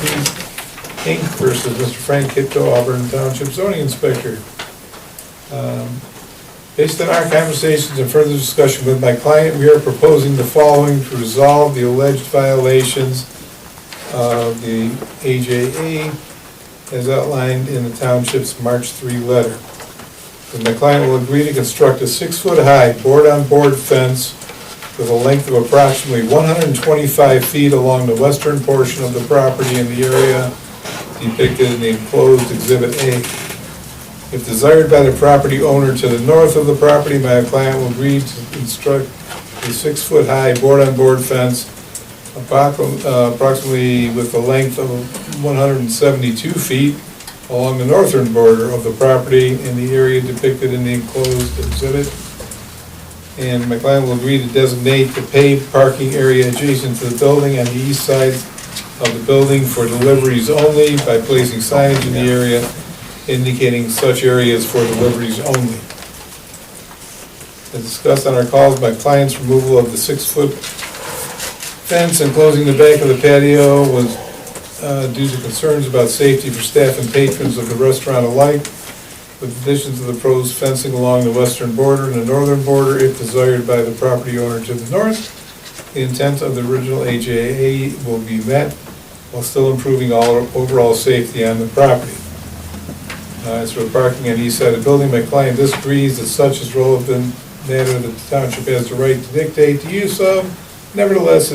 Inc. versus Mr. Frank Kitko, Auburn Township Zoning Inspector. Based on our conversations and further discussion with my client, we are proposing the following to resolve the alleged violations of the AJA as outlined in the township's March 3 letter. And my client will agree to construct a 6-foot-high board-on-board fence with a length of approximately 125 feet along the western portion of the property in the area depicted in the enclosed Exhibit A. If desired by the property owner to the north of the property, my client will agree to construct a 6-foot-high board-on-board fence approximately with a length of 172 feet along the northern border of the property in the area depicted in the enclosed exhibit. And my client will agree to designate the paved parking area adjacent to the building on the east side of the building for deliveries only by placing signage in the area indicating such areas for deliveries only. As discussed on our calls, my client's removal of the 6-foot fence enclosing the back of the patio was due to concerns about safety for staff and patrons of the restaurant alike, with addition to the proposed fencing along the western border and the northern border, if desired by the property owner to the north. The intent of the original AJA will be met while still improving all overall safety on the property. As for parking on the east side of the building, my client disagrees that such is relevant matter that the township has the right to dictate the use of. Nevertheless,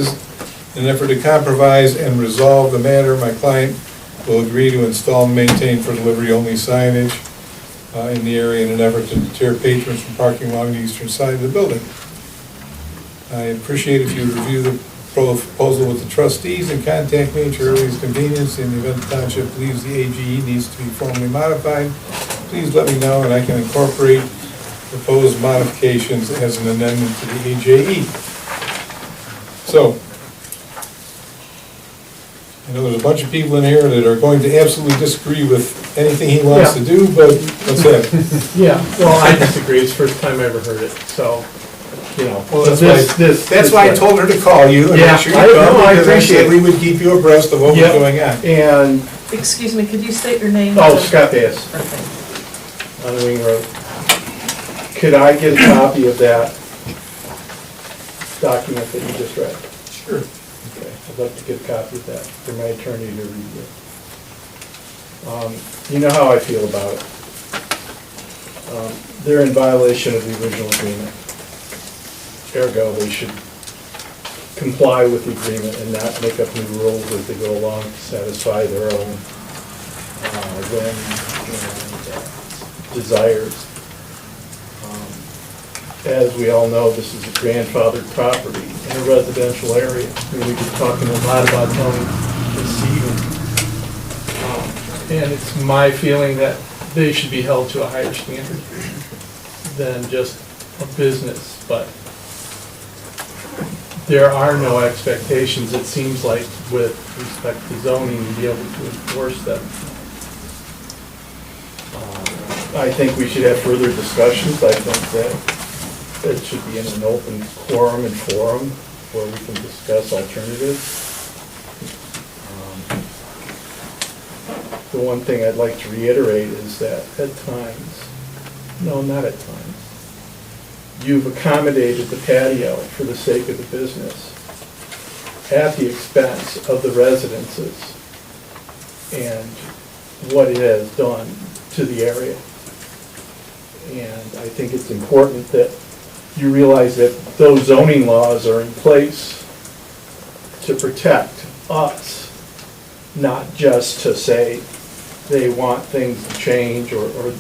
in an effort to compromise and resolve the matter, my client will agree to install and maintain for delivery only signage in the area in an effort to deter patrons from parking along the eastern side of the building. I appreciate if you review the proposal with the trustees and contact me at your earliest convenience. In the event the township believes the AGE needs to be formally modified, please let me know and I can incorporate proposed modifications as an amendment to the AJE. So, I know there's a bunch of people in here that are going to absolutely disagree with anything he wants to do, but what's that? Yeah, well, I disagree, it's the first time I ever heard it, so, you know. Well, that's why I told her to call you and make sure you come, because I said we would keep you abreast of what was going on. And, Excuse me, could you state your name? oh, Scott Bass, Okay. on the Wing Road. Could I get a copy of that document that you just read? Sure. Okay, I'd like to get a copy of that for my attorney to review. You know how I feel about it. They're in violation of the original agreement. Ergo, they should comply with the agreement and not make up new rules as they go along to satisfy their own whim and desires. As we all know, this is a grandfathered property in a residential area. And we've been talking a lot about zoning this evening. And it's my feeling that they should be held to a higher standard than just a business, but there are no expectations, it seems like, with respect to zoning, to be able to enforce them. I think we should have further discussions. I think that it should be in an open quorum and forum where we can discuss alternatives. The one thing I'd like to reiterate is that at times, no, not at times, you've accommodated the patio for the sake of the business at the expense of the residences and what it has done to the area. And I think it's important that you realize that those zoning laws are in place to protect us, not just to say they want things to change or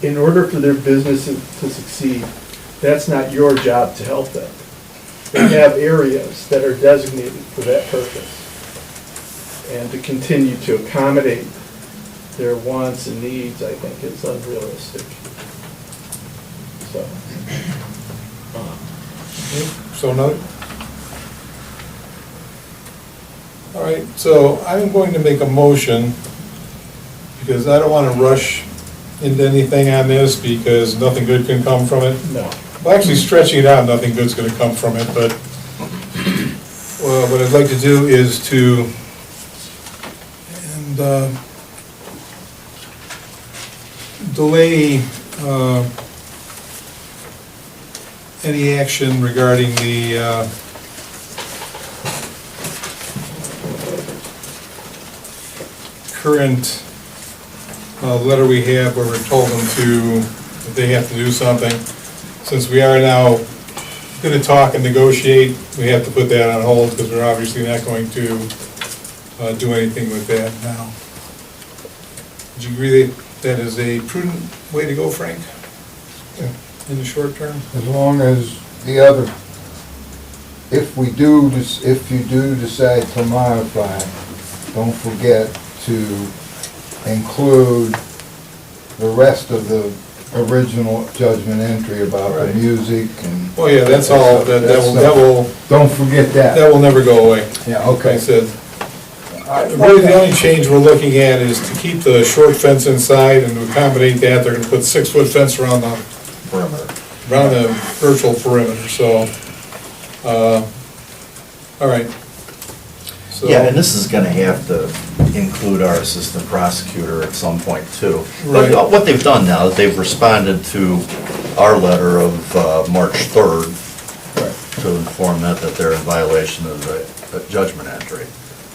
in order for their businesses to succeed, That's not your job to help them. They have areas that are designated for that purpose. And to continue to accommodate their wants and needs, I think is unrealistic. So. So noted. All right, so I'm going to make a motion, because I don't want to rush into anything on this, because nothing good can come from it. No. Well, actually, stretching it out, nothing good's going to come from it, but what I'd like to do is to, delay any action regarding the current letter we have where we're told them that they have to do something. Since we are now going to talk and negotiate, we have to put that on hold because we're obviously not going to do anything with that now. Would you agree that is a prudent way to go, Frank? In the short term? As long as the other, if you do decide to modify, don't forget to include the rest of the original judgment entry about the music and. Oh, yeah, that's all, that will. Don't forget that. That will never go away. Yeah, Like I okay. said, really the only change we're looking at is to keep the short fence inside and to accommodate that, they're gonna put 6-foot fence around the perimeter, around the virtual perimeter, so, all right. So- Yeah, and this is gonna have to include our assistant prosecutor at some point too. Right. But what they've done now is they've responded to our letter of March 3rd to inform that they're in violation of the judgment entry.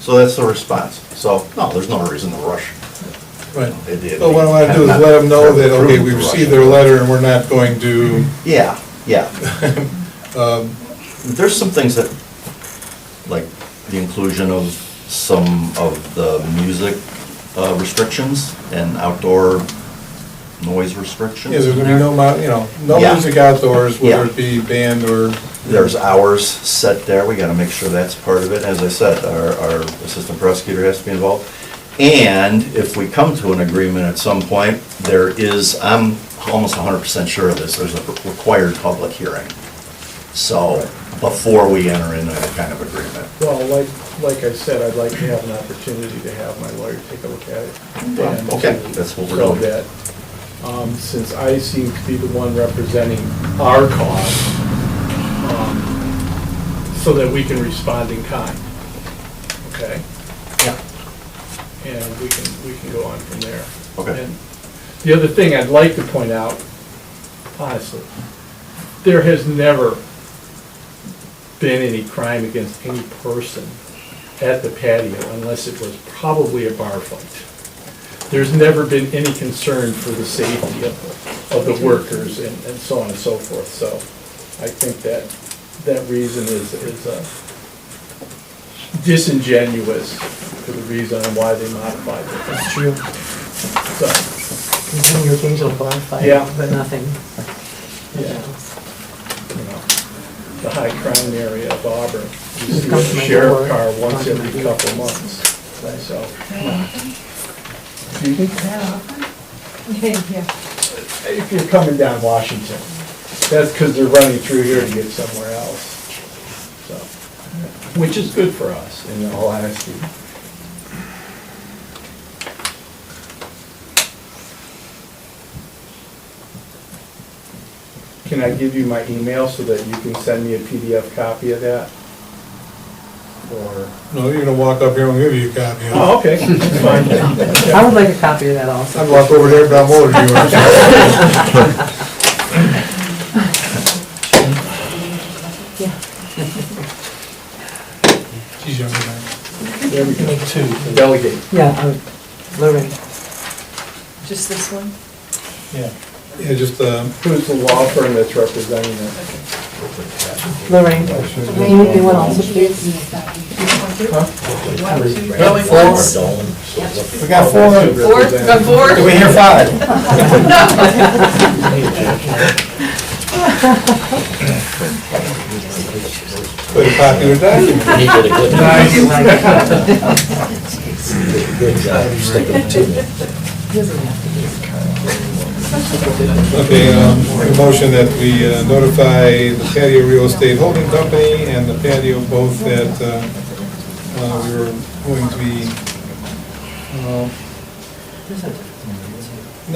So that's the response. So, no, there's no reason to rush. Right. But what I want to do is let them know that, okay, we received their letter and we're not going to. Yeah, yeah. There's some things that, like the inclusion of some of the music restrictions and outdoor noise restrictions. Yeah, there's gonna be no Yeah. music outdoors, whether Yeah. it be band or. There's hours set there, we gotta make sure that's part of it. As I said, our assistant prosecutor has to be involved. And if we come to an agreement at some point, there is, I'm almost 100% sure of this, there's a required public hearing. So, before we enter into any kind of agreement. Well, like I said, I'd like to have an opportunity to have my lawyer take a look at it. And Okay, that's what we're so doing. that, since I seem to be the one representing our cause, so that we can respond in kind, okay? Yeah. And we can go on from there. Okay. And the other thing I'd like to point out, honestly, there has never been any crime against any person at the patio unless it was probably a bar fight. There's never been any concern for the safety of the workers and so on and so forth. So I think that reason is disingenuous for the reason on why they modified it. That's true. So, Continue things will bonfire, Yeah. but nothing. yeah, you know, the high crime area of Auburn, you Just see come a to my sheriff door. car once every couple of months. So, excuse me? If you're coming down Washington, that's because they're running through here to get somewhere else. So, which is good for us, in all honesty. Can I give you my email so that you can send me a PDF copy of that? Or? No, you're gonna walk up here and give you a copy. Oh, okay, that's fine. I would like a copy of that also. I'd walk over there, but I'm older than you are. She's younger than I am. There we go. Make two. Delegate. Yeah, Lorraine. Just this one? Yeah, just, Who's the law firm that's representing it? Lorraine. Anyone else, please? Going once. We got four. Four? Got four? Do we hear five? Quite a popular document. You did a good job. Nice. Good job, sticking to it. Okay, a motion that we notify the patio real estate holding company and the patio both that we're going to be,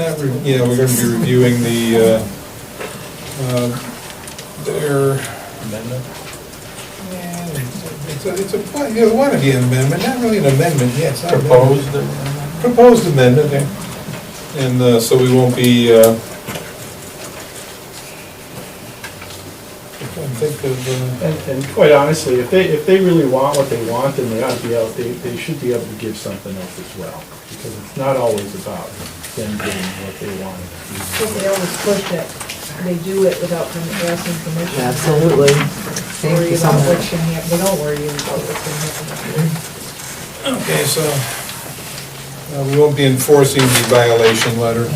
we're going to be reviewing their Amendment? it want to be an amendment, not really an amendment, yes. Proposed amendment? Proposed amendment, yeah. And so we won't be, I think of, And quite honestly, if they really want what they want, then they ought to be able, they should be able to give something else as well. Because it's not always about them getting what they want. Because they always push it, they do it without asking permission. Absolutely. Thank Worry you so about much. what's gonna happen, they don't worry about what's gonna happen. okay, so we won't be enforcing the violation letter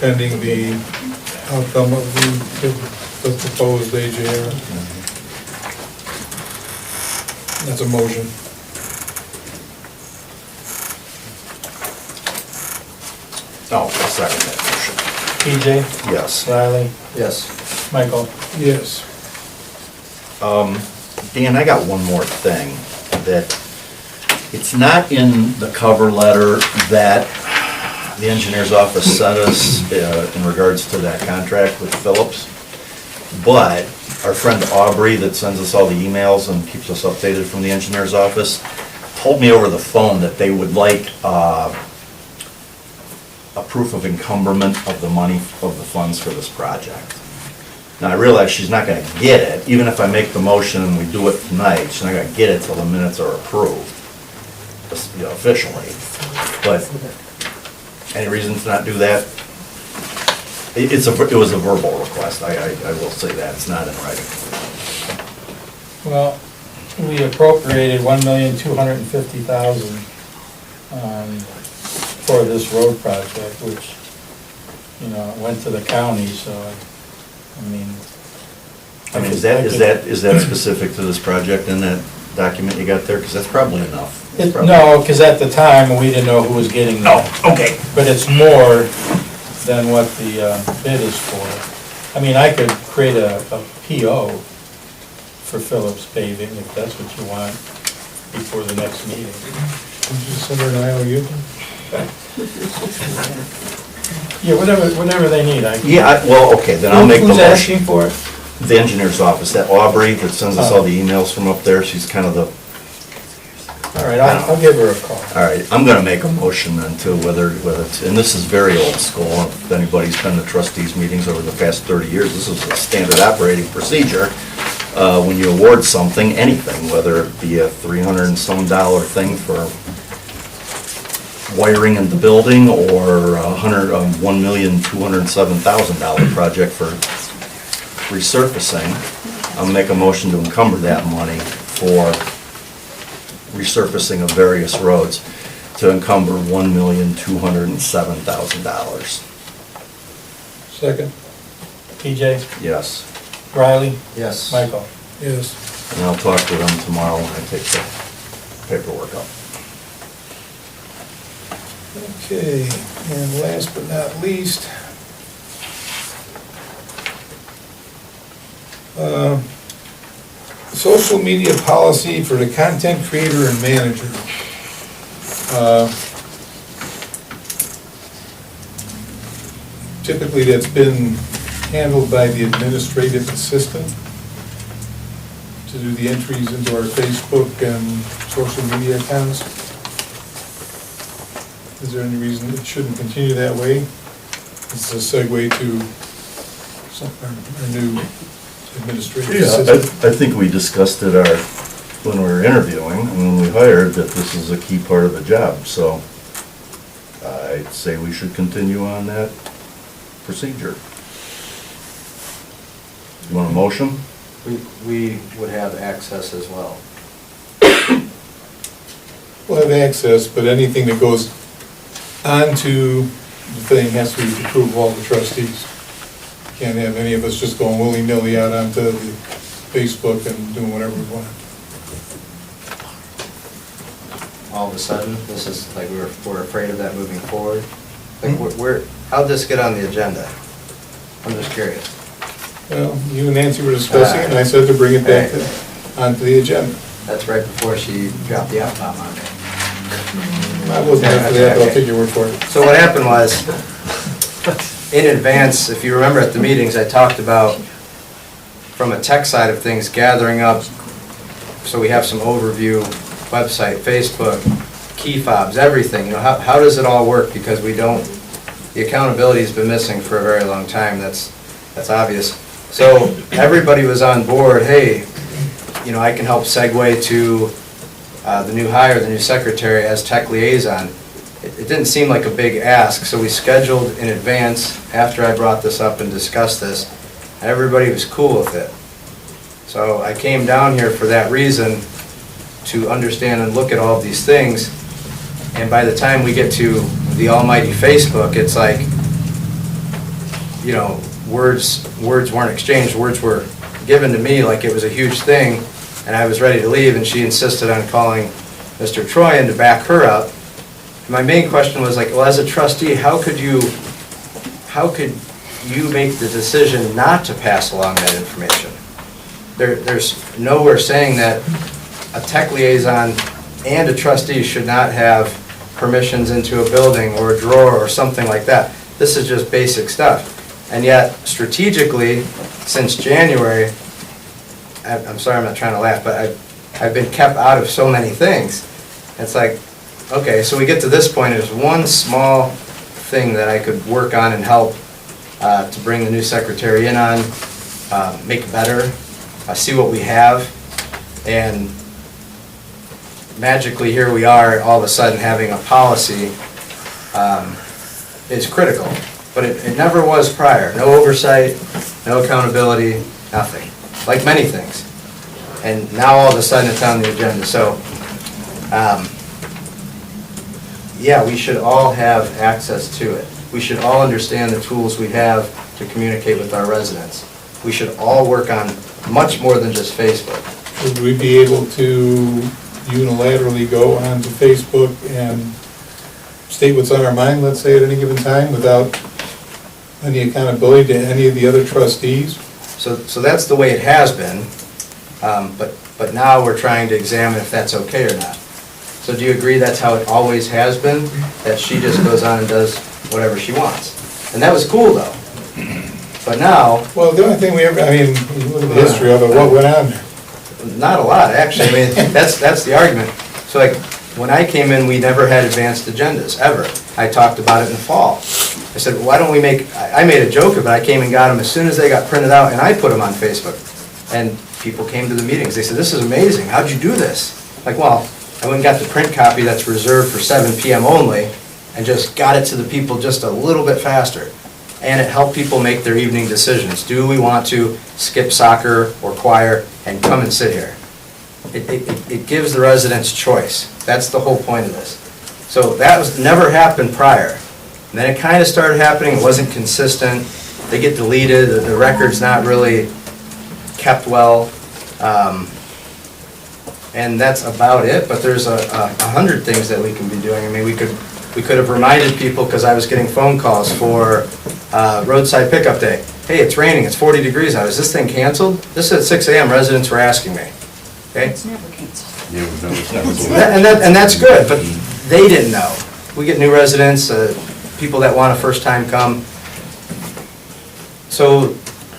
pending the outcome of the proposed AJR. That's a motion. Oh, I'll second that motion. PJ? Yes. Riley? Yes. Michael? Yes. Dan, I got one more thing, that it's not in the cover letter that the engineer's office sent us in regards to that contract with Phillips, but our friend Aubrey that sends us all the emails and keeps us updated from the engineer's office told me over the phone that they would like a proof of encumberment of the money, of the funds for this project. Now, I realize she's not gonna get it, even if I make the motion and we do it tonight, she's not gonna get it till the minutes are approved, officially. But, any reason to not do that? It was a verbal request, I will say that, it's not in writing. Well, we appropriated $1,250,000 for this road project, which, went to the county, so, Is that specific to this project in that document you got there? Because that's probably enough. No, because at the time, we didn't know who was getting that. Oh, okay. But it's more than what the bid is for. I could create a PO for Phillips paving, if that's what you want, before the next meeting. Would you send her an IOU? Yeah, whatever they need. Okay, then I'll make the Who's motion. asking for it? The engineer's office, that Aubrey that sends us all the emails from up there, she's kind of the, All right, I'll give her a call. all right, I'm gonna make a motion then too, whether it's, and this is very old school, if anybody's been to trustees meetings over the past 30 years, this is a standard operating procedure. When you award something, anything, whether it be a $300 and some thing for wiring in the building, or $1,207,000 project for resurfacing, I'll make a motion to encumber that money for resurfacing of various roads, to encumber $1,207,000. Second? PJ? Yes, Riley? Yes. Michael? Yes. and I'll talk to them tomorrow when I take the paperwork up. Okay, and last but not least, social media policy for the content creator and manager. Typically, that's been handled by the administrative assistant to do the entries into our Facebook and social media accounts. Is there any reason it shouldn't continue that way? This is a segue to our new administrative assistant. I think we discussed it when we were interviewing, and when we hired, that this is a key part of the job, so I'd say we should continue on that procedure. You want a motion? We would have access as well. We'll have access, but anything that goes onto thing has to be with the approval of all the trustees. Can't have any of us just going willy-nilly out onto the Facebook and doing whatever we want. All of a sudden, this is, like, we're afraid of that moving forward. Like, how'd this get on the agenda? I'm just curious. Well, you and Nancy were discussing it, and I said to bring it back onto the agenda. That's right before she dropped the F-bomb on me. I wasn't after that, but I'll take your word for it. So what happened was, in advance, if you remember at the meetings, I talked about, from a tech side of things, gathering up, so we have some overview, website, Facebook, key fobs, everything. You know, how does it all work? Because we don't, the accountability's been missing for a very long time, that's obvious. So everybody was on board, hey, you know, I can help segue to the new hire, the new secretary as tech liaison. It didn't seem like a big ask, so we scheduled in advance after I brought this up and discussed this, and everybody was cool with it. So I came down here for that reason, to understand and look at all of these things, and by the time we get to the almighty Facebook, it's like, you know, words weren't exchanged, words were given to me like it was a huge thing, and I was ready to leave, and she insisted on calling Mr. Troyan to back her up. My main question was like, well, as a trustee, how could you make the decision not to pass along that information? There's nowhere saying that a tech liaison and a trustee should not have permissions into a building or a drawer or something like that. This is just basic stuff. And yet, strategically, since January, I'm sorry, I'm not trying to laugh, but I've been kept out of so many things. It's like, okay, so we get to this point, there's one small thing that I could work on and help to bring the new secretary in on, make it better, see what we have, and magically here we are all of a sudden having a policy is critical. But it never was prior. No oversight, no accountability, nothing. Like many things. And now all of a sudden it's on the agenda. So, yeah, we should all have access to it. We should all understand the tools we have to communicate with our residents. We should all work on much more than just Facebook. Would we be able to unilaterally go onto Facebook and state what's on our mind, let's say, at any given time, without any accountability to any of the other trustees? So that's the way it has been, but now we're trying to examine if that's okay or not. So do you agree that's how it always has been? That she just goes on and does whatever she wants? And that was cool, though. But now... Well, the only thing we ever, I mean, you look at the history of it, what went on there? Not a lot, actually. I mean, that's the argument. So like, when I came in, we never had advanced agendas, ever. I talked about it in the fall. I said, why don't we I made a joke of it. I came and got them as soon as they got printed out, and I put them on Facebook. And people came to the meetings. They said, this is amazing. How'd you do this? Like, well, I went and got the print copy that's reserved for 7 p.m. only, and just got it to the people just a little bit faster. And it helped people make their evening decisions. Do we want to skip soccer or choir and come and sit here? It gives the residents choice. That's the whole point of this. So that never happened prior. And then it kind of started happening. It wasn't consistent. They get deleted. The record's not really kept well. And that's about it. But there's 100 things that we can be doing. I mean, we could have reminded people, because I was getting phone calls for roadside pickup day. Hey, it's raining, it's 40 degrees out, is this thing canceled? This is at 6 a.m., residents were asking me. Okay? It's never canceled. Yeah, we've never canceled. And that's good, but they didn't know. We get new residents, people that want to first time come. So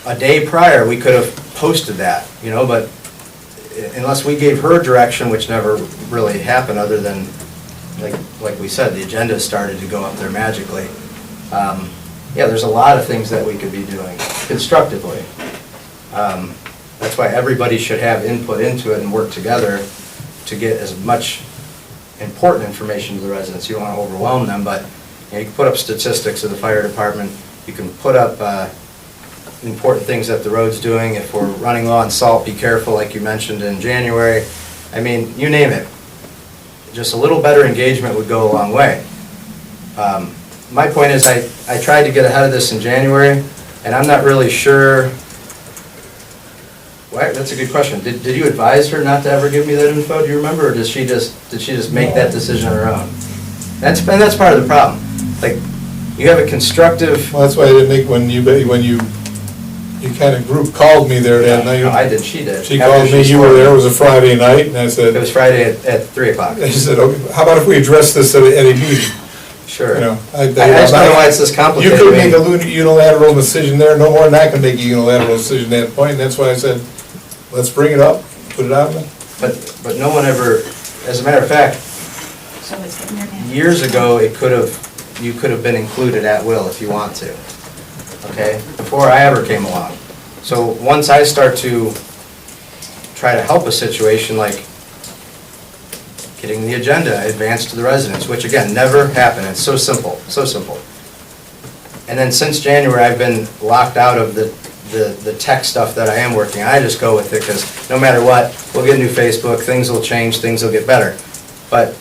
a day prior, we could have posted that, you know, but unless we gave her direction, which never really happened other than, like we said, the agenda started to go up there magically. Yeah, there's a lot of things that we could be doing constructively. That's why everybody should have input into it and work together to get as much important information to the residents. You don't want to overwhelm them, but you know, you can put up statistics of the fire department. You can put up important things that the road's doing. If we're running low on salt, be careful, like you mentioned in January. I mean, you name it. Just a little better engagement would go a long way. my point is, I tried to get ahead of this in January, and I'm not really sure. Why, that's a good question. Did you advise her not to ever give me that info, do you remember, or did she just make that decision on her own? That's part of the problem. Like, you have a constructive. Well, that's why I didn't make, when you kind of group called me there that night. No, I did, she did. She called me, you were there, it was a Friday night, and I said. It was Friday at 3 o'clock. I said, okay, how about if we address this at a meeting? Sure. You know, I just don't know why it's this complicated. You could make a unilateral decision there, no more than I can make a unilateral decision at that point, and that's why I said, let's bring it up, put it out there. But no one ever, as a matter of fact, So it's getting there now. years ago, you could have been included at will if you want to, okay? Before I ever came along. So once I start to try to help a situation like getting the agenda advanced to the residents, which again, never happened, it's so simple, so simple. And then since January, I've been locked out of the tech stuff that I am working on. I just go with it because no matter what, we'll get a new Facebook, things will change, things will get better. But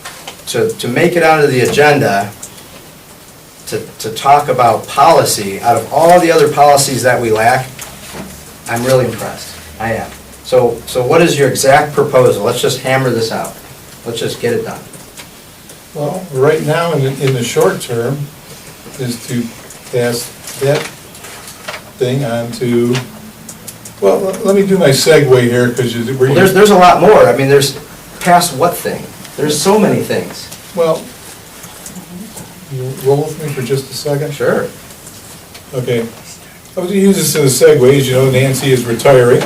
to make it onto the agenda, to talk about policy, out of all the other policies that we lack, I'm really impressed. I am. So what is your exact proposal? Let's just hammer this out. Let's just get it done. Well, right now, in the short term, is to pass that thing on to, well, let me do my segue here, because Well, there's a lot more. I mean, there's past what thing? There's so many things. Well, you roll with me for just a second? Sure. Okay. I was gonna use this as a segue. As you know, Nancy is retiring,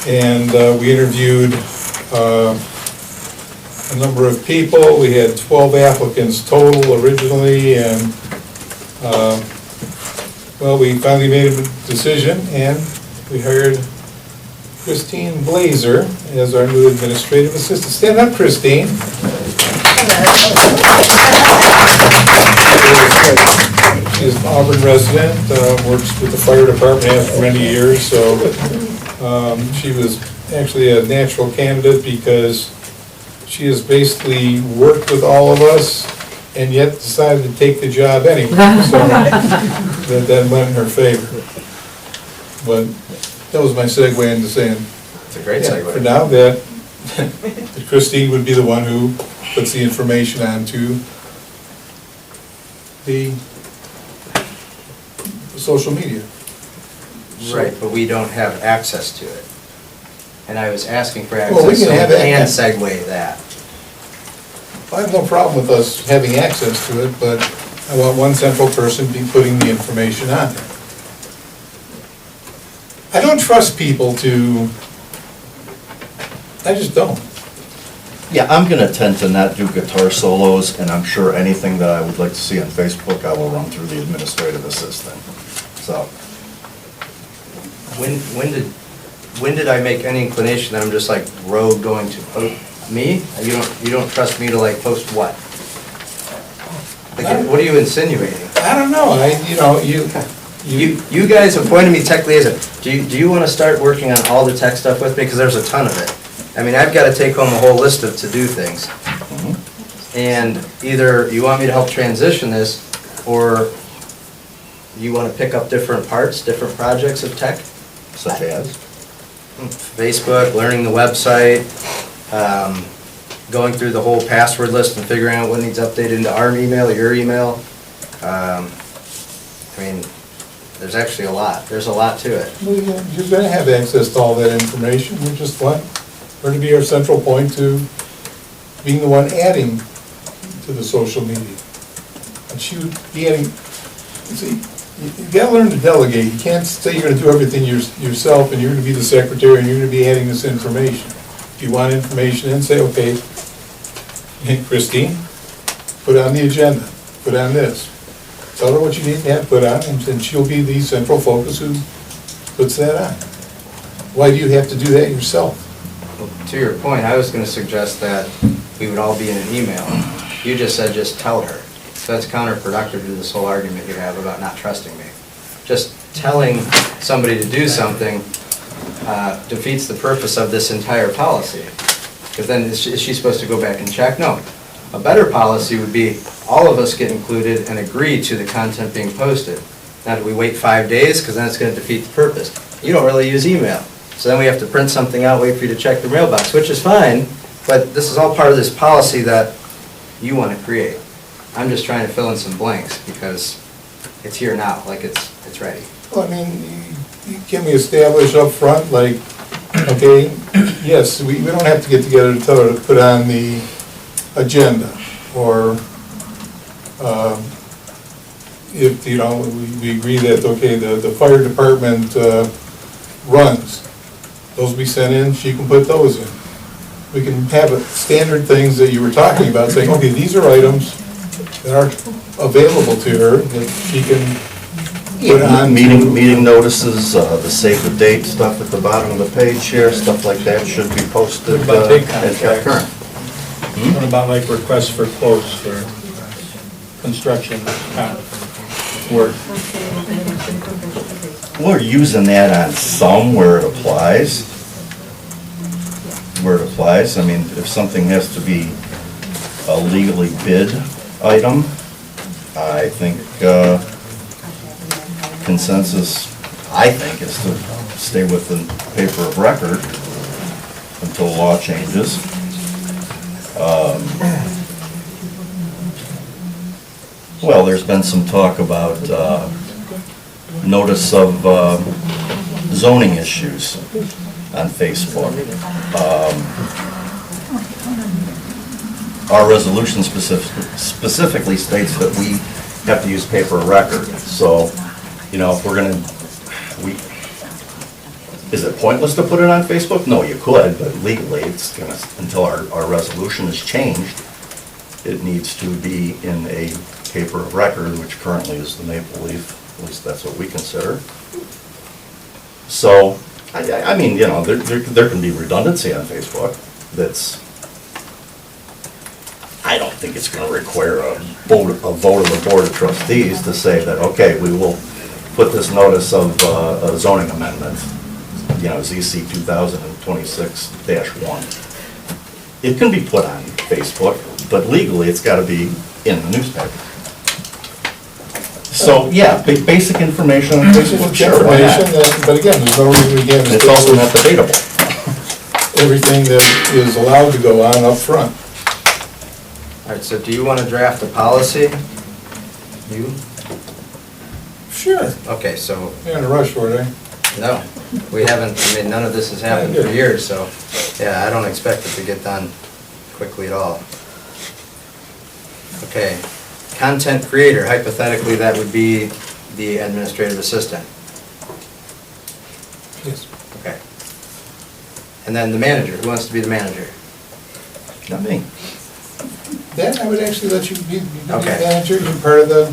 and we interviewed a number of people. We had 12 applicants total originally, and well, we finally made a decision, and we hired Christine Blazer as our new administrative assistant. Stand up, Christine. She's an Auburn resident, works with the fire department, has for many years, so she was actually a natural candidate because she has basically worked with all of us and yet decided to take the job anyway. So that went in her favor. But that was my segue into saying, It's a great segue. for now, that Christine would be the one who puts the information onto the social media. Right, but we don't have access to it. And I was asking for Well, we access, so can we have can access. segue that. I have no problem with us having access to it, but I want one central person be putting the information on there. I don't trust people I just don't. Yeah, I'm gonna tend to not do guitar solos, and I'm sure anything that I would like to see on Facebook, I will run through the administrative assistant. So, When did I make any inclination that I'm just like rogue going to post me? You don't trust me to like post what? Like, what are you insinuating? I don't know, You guys appointed me tech liaison. Do you want to start working on all the tech stuff with me? Because there's a ton of it. I mean, I've got to take home a whole list of to-do things. And either you want me to help transition this, or you want to pick up different parts, different projects of tech? such as? Facebook, learning the website, going through the whole password list and figuring out what needs updated into our email, your email. I mean, there's actually a lot. There's a lot to it. Well, you're gonna have access to all that information, we just want her to be our central point to being the one adding to the social media. And she would be adding, see, you gotta learn to delegate. You can't say you're gonna do everything yourself and you're gonna be the secretary and you're gonna be adding this information. If you want information in, say, okay, hey, Christine, put on the agenda, put on this. Tell her what you need to have put on, and then she'll be the central focus who puts that on. Why do you have to do that yourself? Well, to your point, I was gonna suggest that we would all be in an email. You just said just tell her. So that's counterproductive to this whole argument you have about not trusting me. Just telling somebody to do something defeats the purpose of this entire policy. Because then is she supposed to go back and check? No. A better policy would be, all of us get included and agree to the content being posted. Now, do we wait 5 days? Because then it's going to defeat the purpose. You don't really use email. So then we have to print something out, wait for you to check the mailbox, which is fine, but this is all part of this policy that you want to create. I'm just trying to fill in some blanks because it's here now, like it's ready. Well, I mean, can we establish up front, like, okay, yes, we don't have to get together to tell her to put on the agenda, or if, you know, we agree that, okay, the fire department runs, those be sent in, she can put those in. We can have standard things that you were talking about, saying, okay, these are items that are available to her, that she can put on. Meeting notices, the save the date stuff at the bottom of the page here, stuff like that should be posted. What about big and kept current. What about like requests for quotes for construction work? We're using that on some where it applies. I mean, if something has to be a legally bid item, I think consensus, I think, is to stay with the paper of record until law changes. Well, there's been some talk about notice of zoning issues on Facebook. Our resolution specifically states that we have to use paper of record. So, you know, if we're gonna, is it pointless to put it on Facebook? No, you could, but legally, it's gonna, until our resolution is changed, it needs to be in a paper of record, which currently is the Maple Leaf, at least that's what we consider. So, I mean, you know, there can be redundancy on Facebook that's, I don't think it's gonna require a vote of the Board of Trustees to say that, okay, we will put this notice of a zoning amendment, you know, ZC 2026-1. It can be put on Facebook, but legally, it's gotta be in the newspaper. So, yeah, basic information on Facebook, sure, why not? Information, but again, there's no reason we can't. It's also not debatable. Everything that is allowed to go on up front. All right, so do you want to draft a policy? You? Sure. Okay, so, You're in a rush for it, eh? no, we haven't, I mean, none of this has happened for years, so, yeah, I don't expect it to get done quickly at all. Okay, content creator, hypothetically, that would be the administrative assistant. Yes. Okay. And then the manager, who wants to be the manager? Not me. Then I would actually let you be the Okay. manager, you're part of the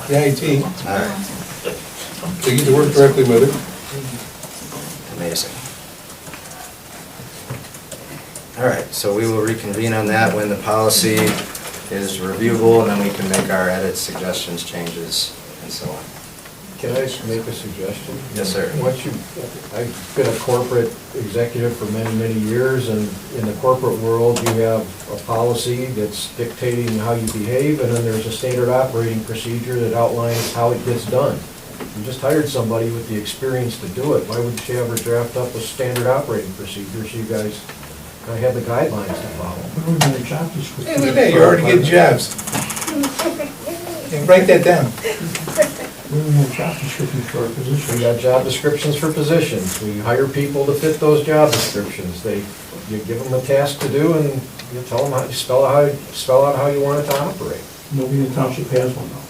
IT, All right, so you get to work directly with it. amazing. All right, so we will reconvene on that when the policy is reviewable, and then we can make our edits, suggestions, changes, and so on. Can I make a suggestion? Yes, sir. I've been a corporate executive for many, many years, and in the corporate world, you have a policy that's dictating how you behave, and then there's a standard operating procedure that outlines how it gets done. You just hired somebody with the experience to do it. Why wouldn't you ever draft up a standard operating procedure so you guys kind of have the guidelines to follow? What would be the job description? Hey, look at that, you already get jobs. And write that down. We don't have job descriptions for our We position. got job descriptions for positions. We hire people to fit those job descriptions. You give them a task to do, and you tell them how, you spell out how you want it to operate. Nobody in the township has one though.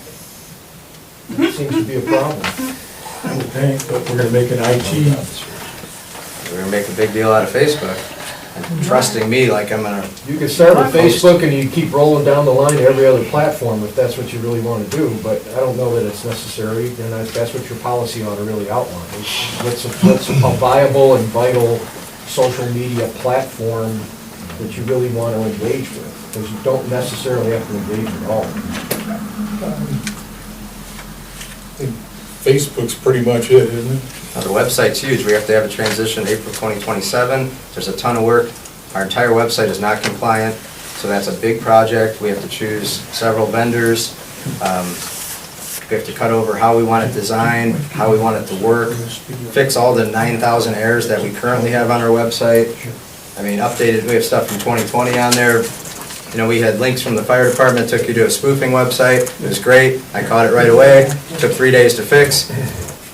That seems to be a problem. I would think, but we're gonna make an IT. We're gonna make a big deal out of Facebook, and trusting me like I'm gonna, You can start with Facebook and you keep rolling down the line to every other platform if that's what you really want to do, but I don't know that it's necessary, and that's what your policy ought to really outline. What's a viable and vital social media platform that you really want to engage with? Because you don't necessarily have to engage at all. I think Facebook's pretty much it, isn't it? the website's huge, we have to have a transition April 2027, there's a ton of work, our entire website is not compliant, So that's a big project. We have to choose several vendors. We have to cut over how we want it designed, how we want it to work, fix all the 9,000 errors that we currently have on our website. I mean, updated, we have stuff from 2020 on there. You know, we had links from the fire department, took you to a spoofing website. It was great. I caught it right away. Took 3 days to fix.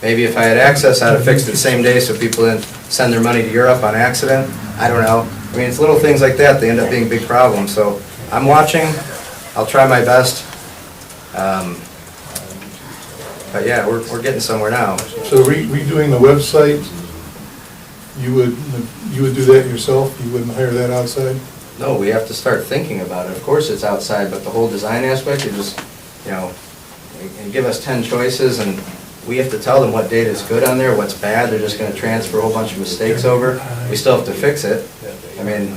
Maybe if I had access, I'd have fixed it the same day so people didn't send their money to Europe on accident. I don't know. I mean, it's little things like that. They end up being big problems. So I'm watching. I'll try my best. But yeah, we're getting somewhere now. So redoing the website, you would do that yourself? You wouldn't hire that outside? No, we have to start thinking about it. Of course it's outside, but the whole design aspect, you just, you know, and give us 10 choices, and we have to tell them what data is good on there, what's bad. They're just gonna transfer a whole bunch of mistakes over. We still have to fix it. I mean,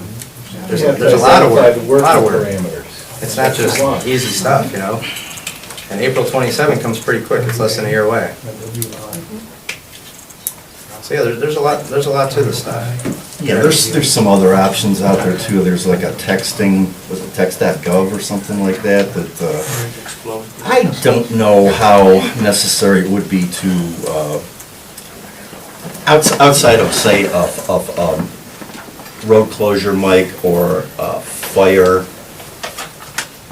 there's a lot of work, It's not just easy stuff, you know? And April 27 comes pretty quick. It's less than a year away. So yeah, there's a lot to this stuff. Yeah, there's some other options out there too. There's like a texting, was it text.gov or something like that, I don't know how necessary it would be to, outside of, say, road closure, Mike, or fire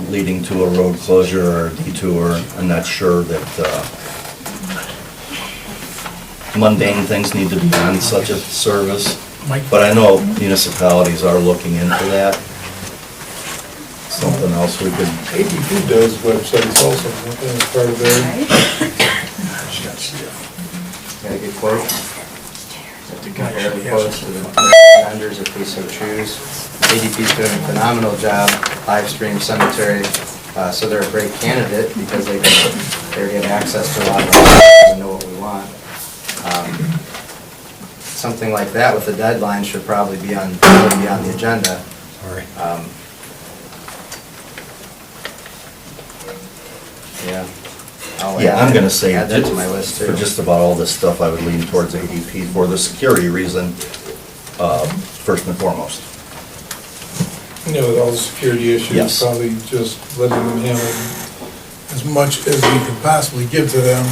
leading to a road closure or detour. I'm not sure that mundane things need to be on such a service, but I know municipalities are looking into that. Something else we could. ADP does websites also, as part of their. Got a good quote. Have to compare the quotes to the vendors if we so choose. ADP's doing a phenomenal job, live stream cemetery, so they're a great candidate because they already have access to a lot of and know what we want. Something like that with a deadline should probably be on the agenda. Sorry. Yeah. Yeah, I'm gonna say, add that to my list too. for just about all this stuff, I would lean towards ADP for the security reason, first and foremost. You know, with all the security issues, Yes. probably just letting them handle as much as we can possibly give to them.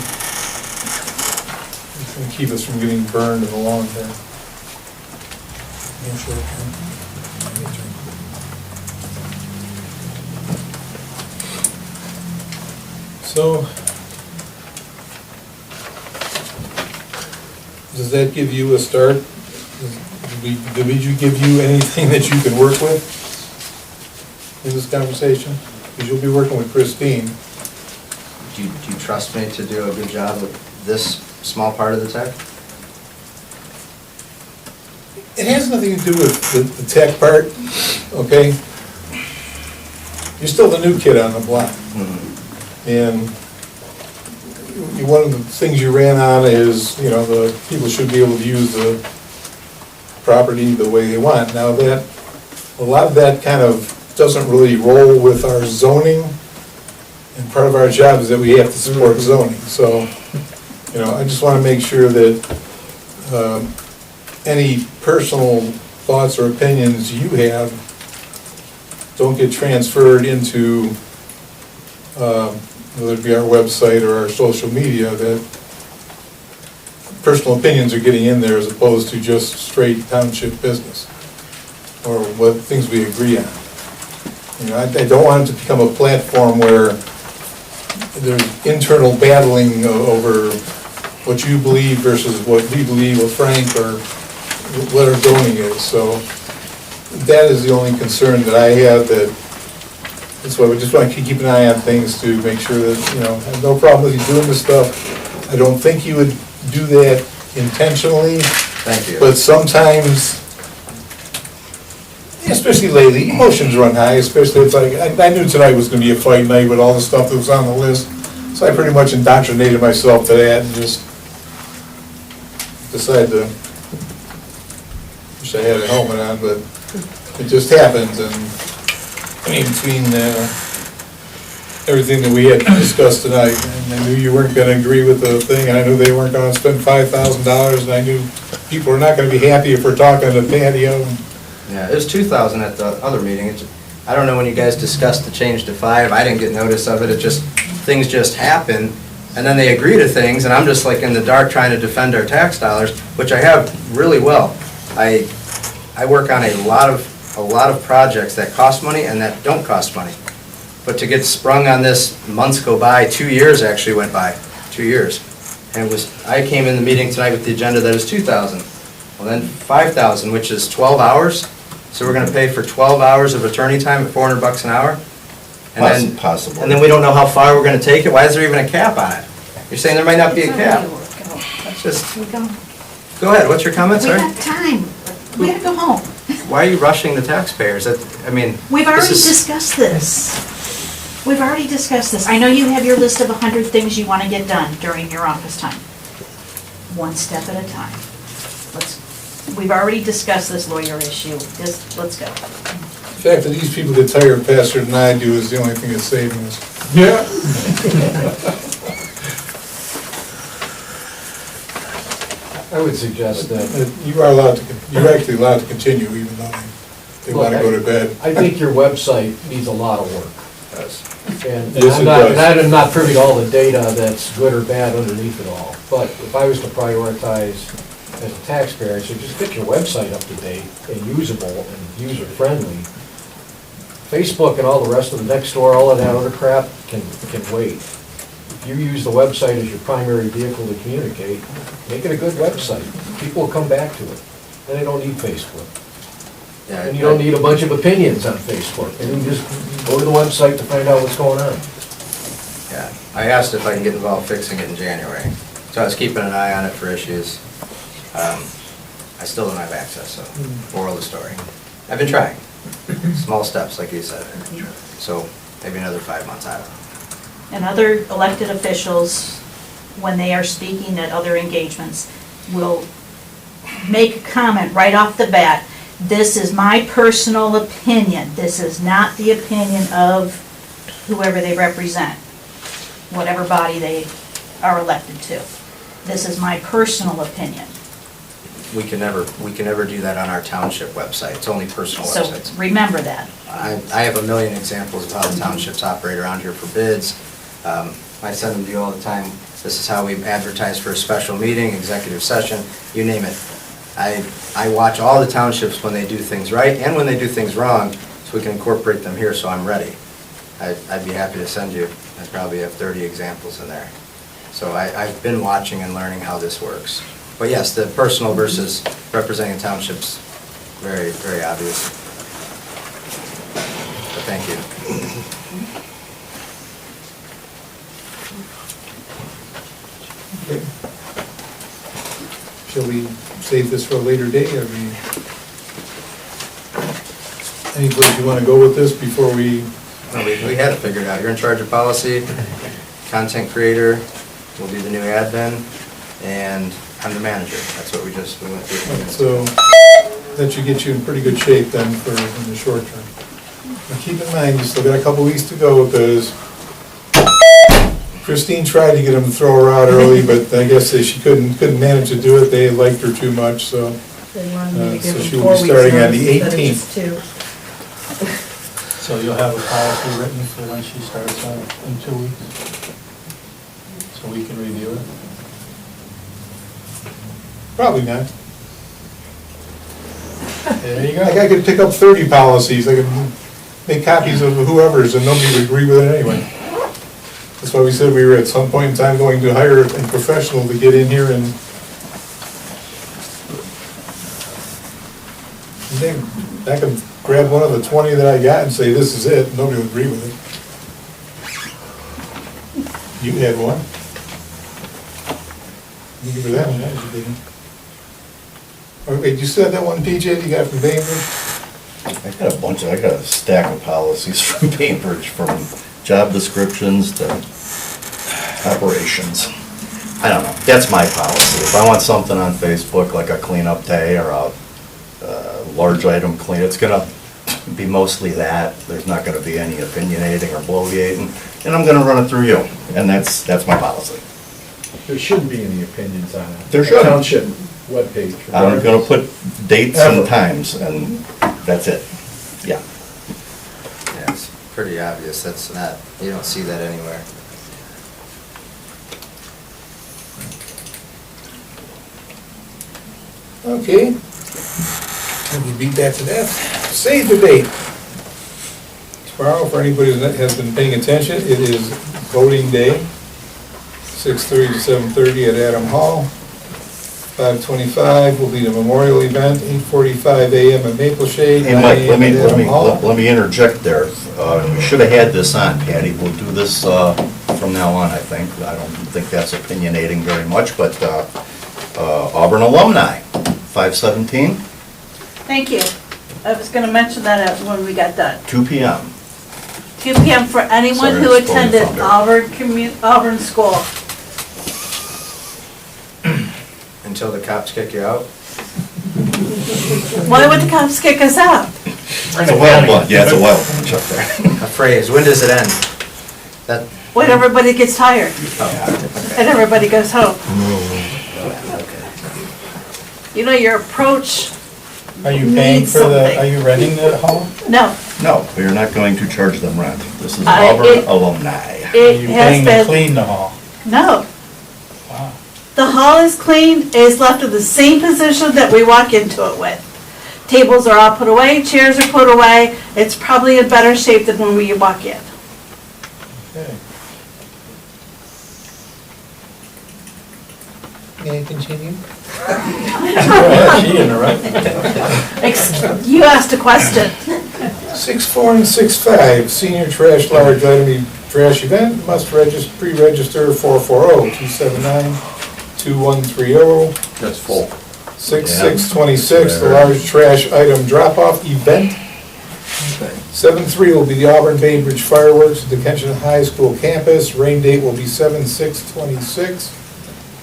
It's gonna keep us from getting burned in the long term. No short term. So, does that give you a start? Did we give you anything that you can work with in this conversation? Because you'll be working with Christine. Do you trust me to do a good job with this small part of the tech? It has nothing to do with the tech part, okay? You're still the new kid on the block. And one of the things you ran on is, you know, the people should be able to use the property the way they want. Now that, a lot of that kind of doesn't really roll with our zoning, and part of our job is that we have to support zoning. So, you know, I just want to make sure that any personal thoughts or opinions you have don't get transferred into, whether it be our website or our social media, that personal opinions are getting in there as opposed to just straight township business, or what things we agree on. You know, I don't want it to become a platform where there's internal battling over what you believe versus what we believe, or Frank, or what our zoning is. So that is the only concern that I have. That's why we just want to keep an eye on things to make sure that, you know, I have no problem with you doing this stuff. I don't think you would do that intentionally. Thank you. But sometimes, especially lately, emotions run high, especially it's like, I knew tonight was gonna be a fight night with all the stuff that was on the list. So I pretty much indoctrinated myself to that and just decided to, wish I had a helmet on, but it just happens. And I mean, between everything that we had discussed tonight, and I knew you weren't gonna agree with the thing, and I knew they weren't gonna spend $5,000, and I knew people are not gonna be happy if we're talking to patio. Yeah, it was 2,000 at the other meeting. I don't know when you guys discussed the change to 5, I didn't get notice of it, things just happen, and then they agree to things, and I'm just like in the dark trying to defend our tax dollars, which I have really well. I work on a lot of projects that cost money and that don't cost money. But to get sprung on this, months go by, 2 years actually went by, 2 years. And I came in the meeting tonight with the agenda that is 2,000. Well, then 5,000, which is 12 hours. So we're gonna pay for 12 hours of attorney time at $400 an hour? And then, Possibly. and then we don't know how far we're gonna take it? Why is there even a cap on it? You're saying there might not be a cap? Just, go ahead, what's your comment, We sir? got time. We gotta go home. Why are you rushing the taxpayers? I mean, We've already this is- discussed this. We've already discussed this. I know you have your list of 100 things you want to get done during your office time. One step at a time. We've already discussed this lawyer issue. Let's go. The fact that these people get tired faster than I do is the only thing that's saving us. Yeah. I would suggest that. You're actually allowed to continue even though they want to go to bed. I think your website needs a lot of work. And Yes, it does. I'm not privy to all the data that's good or bad underneath it all. But if I was to prioritize as a taxpayer, I said just get your website up to date and usable and user-friendly. Facebook and all the rest of the Nextdoor, all of that other crap can wait. If you use the website as your primary vehicle to communicate, make it a good website. People will come back to it. Then they don't need Facebook. Yeah, And you don't need a bunch of opinions on Facebook. And you just go to the website to find out what's going on. Yeah, I asked if I can get involved fixing it in January. So I was keeping an eye on it for issues. I still don't have access, so moral of the story. I've been trying. Small steps, like you said. So maybe another 5 months, I don't know. And other elected officials, when they are speaking at other engagements, will make a comment right off the bat. This is my personal opinion. This is not the opinion of whoever they represent, whatever body they are elected to. This is my personal opinion. We can never do that on our township website. It's only personal So websites. remember that. I have a million examples of how the townships operate around here for bids. I send them to you all the time. This is how we advertise for a special meeting, executive session, you name it. I watch all the townships when they do things right and when they do things wrong, so we can incorporate them here, so I'm ready. I'd be happy to send you, I probably have 30 examples in there. So I've been watching and learning how this works. But yes, the personal versus representing townships, very, very obvious. But thank you. Okay. Shall we save this for a later date? Any place you want to go with this before we? No, we had it figured out. You're in charge of policy, content creator, will be the new admin, and I'm the manager. That's what we went through. So that should get you in pretty good shape then for in the short term. Now keep in mind, you still got a couple weeks to go because Christine tried to get them to throw her out early, but I guess she couldn't manage to do it. They liked her too much, so. They wanted me to give So them she will 4 be weeks starting on notice the instead of 18th. just 2. So you'll have a policy written for when she starts in 2 weeks? So we can review it? Probably not. There you go. Like I could pick up 30 policies, I could make copies of whoever's and nobody would agree with it anyway. That's why we said we were at some point in time going to hire a professional to get in here and I could grab one of the 20 that I got and say, this is it, nobody would agree with it. You had one. You give her that one, that was a big one. Oh, wait, you said that one, PJ, you got from Bainbridge? I got a stack of policies from Bainbridge, from job descriptions to operations. I don't know, that's my policy. If I want something on Facebook, like a cleanup day or a large item clean, it's gonna be mostly that. There's not gonna be any opinionating or bloviating, and I'm gonna run it through you, and that's my policy. There shouldn't be any opinions on it. There shouldn't. Township webpage. I'm gonna put dates Ever. and times, and that's it. Yeah. pretty obvious, that's not, you don't see that anywhere. Okay. And we beat that to death. Save the date. Tomorrow, for anybody that has been paying attention, it is voting day. 6:30 to 7:30 at Adam Hall. 5:25 will be the memorial event, 8:45 a.m. at Maple Shade. Hey, Mike, 9 a.m. at Adam Hall. let me interject there. We should have had this on, Patty. We'll do this from now on, I think. I don't think that's opinionating very much, but Auburn alumni, 5:17, Thank you. I was gonna mention that when we got done. 2 p.m. 2 PM for anyone Sorry, who I'm spoiling attended thunder. Auburn School. Until the cops kick you out. Why would the cops kick us out? It's a wild one, yeah, it's a wild one, up there. A phrase, when does it end? That, When everybody gets tired and everybody goes home. You know, your approach, Are you paying Need for the, something. are you renting the hall? no, No, we are not going to charge them rent. This is I- Auburn it- alumni. Are it you has paying to been, clean the hall? no. Wow. The hall is clean, it is left in the same position that we walk into it with. Tables are all put away, chairs are put away, it's probably in better shape than when we walk in. Okay. May I continue? Go ahead, she interrupted. You asked a question. 6-4 and 6-5, senior trash large item trash event, must pre-register 440-279-2130. That's full. 6/6/26, the large trash item drop-off event. 7/3 will be the Auburn Bay Bridge fireworks at the Kensington High School campus. Rain date will be 7/6/26.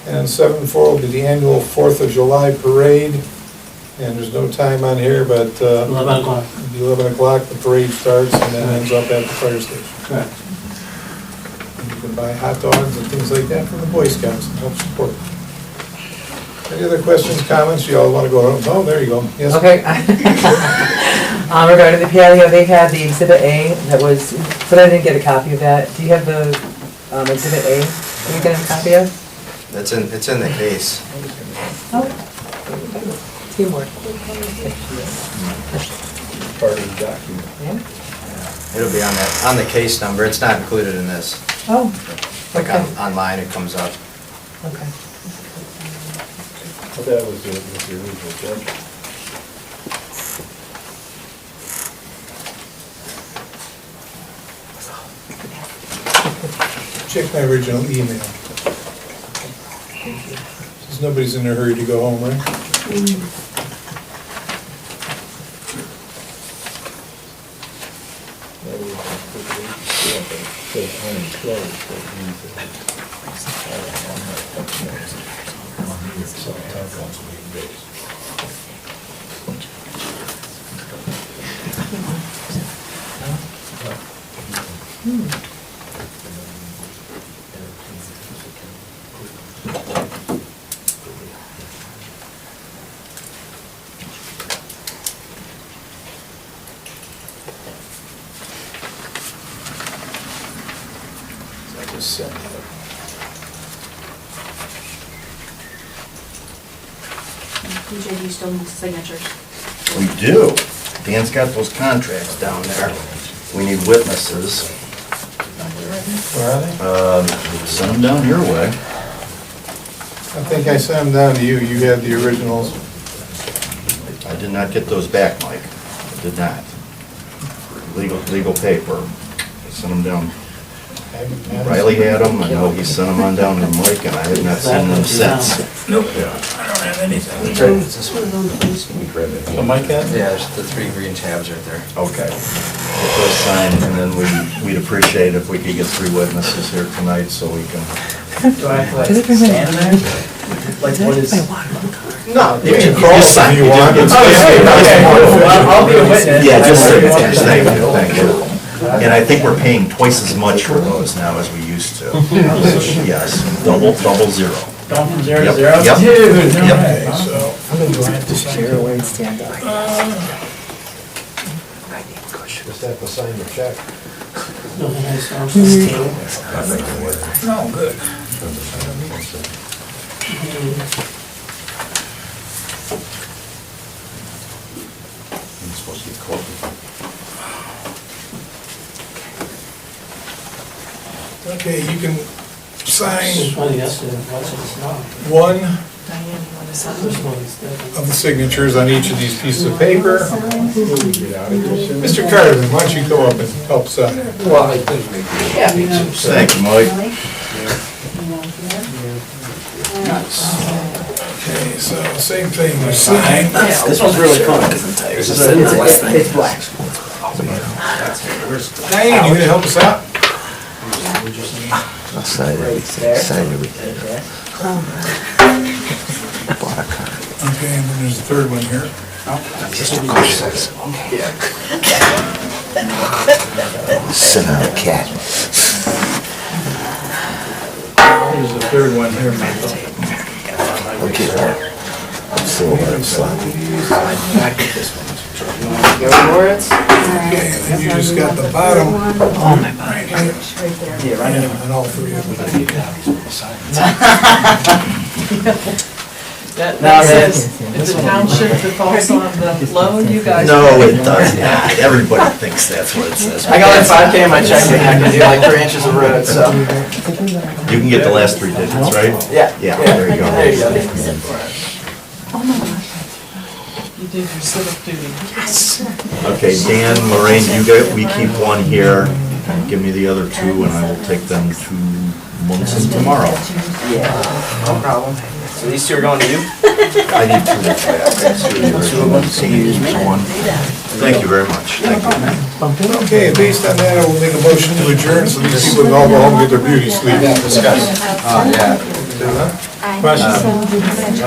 And 7/4 will be the annual 4th of July parade. And there's no time on here, but 11 o'clock. it'll be 11 o'clock, the parade starts and then ends up at the fire station. Correct. And you can buy hot dogs and things like that from the Boy Scouts and help support. Any other questions, comments? You all want to go? Oh, there you go. Yes. Okay. Regarding the patio, they had the Exhibit A that was, but I didn't get a copy of that. Do you have the Exhibit A? Can you get a copy of? it's in the case. Teamwork. Part of the document. It'll be on the case number, it's not included in this. Oh, Like okay. online, it comes up. Okay. Well, that was the original judge. Check my original email. Since nobody's in a hurry to go home, right? That was, yeah, but it says unenclosed, that means I just sent that. DJ, you still need signatures. We do. Dan's got those contracts down there. We need witnesses. Where are they? Send them down your way. I think I sent them down to you. You had the originals. I did not get those back, Mike. I did not. Legal paper. I sent them down. Riley had them. I know he sent them on down to Mike, and I have not seen them since. Nope. I don't have anything. This one. So Mike had? Yeah, there's the 3 green tabs right there. Okay. Get those signed, and then we'd appreciate if we could get 3 witnesses here tonight so we can. Do I have to stand there? Like what is? No, You can just sign if you want. Oh, okay, well, I'll be a witness. Yeah, just signatures, thank you, thank you. And I think we're paying twice as much for those now as we used to. Yes, double zero. Going from 0 to Yep, 0? yep. Dude, no Yep. way. So, Chair away and stand up. Just have to sign the check. No, good. I'm supposed to get coffee. Okay, you can sign Diane, one you want to sign? of the signatures on each of these pieces of paper. Mr. Carter, why don't you go up and help sign? Well, I think maybe happy to. Thank you, Mike. Okay, so same thing, you sign. This one's really cool. It's black. Diane, you gonna help us out? I'll sign everything. Bought a car. Okay, and then there's a third one here. Sit on a cat. Here's the third one here, Michael. Okay, I'm silver and sloppy. Okay, and then you just got the bottom. Oh, my God. Right here. Yeah, right in. And all three of them. That says, it's a township that falls on the loan, you guys. No, it does not. Everybody thinks that's what it says. I got like 5K in my checking, I can do like 3 inches of road, so. You can get the last 3 digits, right? Yeah. Yeah, there you go. There you go. Oh my God. You did your civic duty. Yes. Okay, Dan, Lorraine, we keep one here. Give me the other 2 and I will take them to Munson tomorrow. Yeah, no problem. So these 2 are going to you? I need 2 of them. 2 of them, see, one. Thank you very much. Thank you. Okay, based on that, I will make a motion to adjourn so these people can all go home and get their beauty sleep. Discuss. Yeah. I'm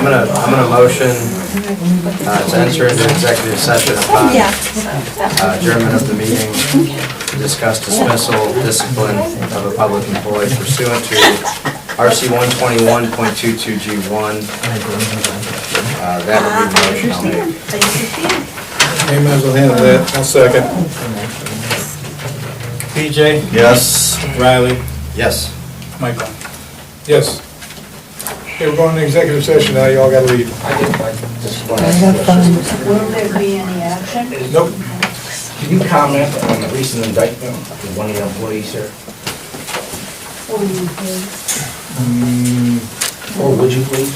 gonna motion to enter into executive session upon adjournment of the meeting to discuss dismissal, discipline of a public employee pursuant to RC 121.22G1. That would be the motion I'll make. Hey, might as well handle that. I'll second. PJ, Yes. Riley, Yes. Michael. Yes. Okay, we're going to executive session now, you all gotta leave. Will there be any action? Nope. Can you comment on the recent indictment of one of your employees here? Or would you please?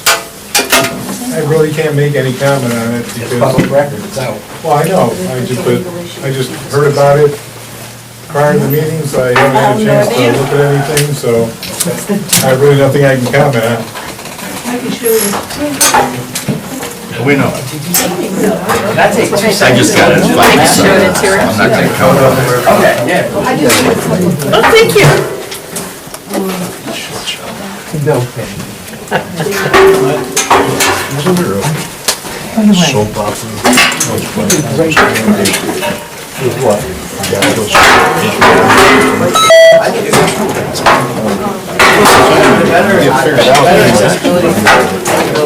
I really can't make any comment on it It's because, public record, it's out. well, I know, I just heard about it prior to the meeting, so I haven't had a chance to look at anything, so I have really nothing I can comment on. We know. That takes 2 I seconds. just got it. I'm not taking count of it. Okay, yeah. Oh, thank you. No. Soap opera. With what?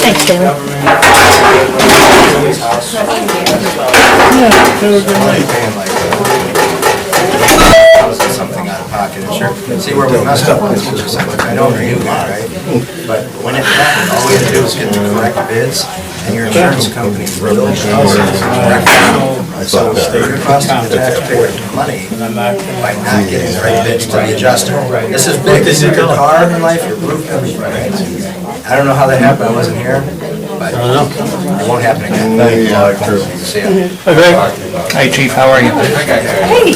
Thanks, Taylor. Something out of pocket, and sure, see where we messed up, I know you're new guy, right? But when it happened, all we had to do was get the correct bids, and your insurance company will bill us correct amount. So you're costing the taxpayer money by not getting the right bids to the adjuster. This is big, this is your car in life, your roof, everything, right? I don't know how that happened, I wasn't here, but it won't happen again. Thank you. See ya. Hi Chief, how are you? Hey,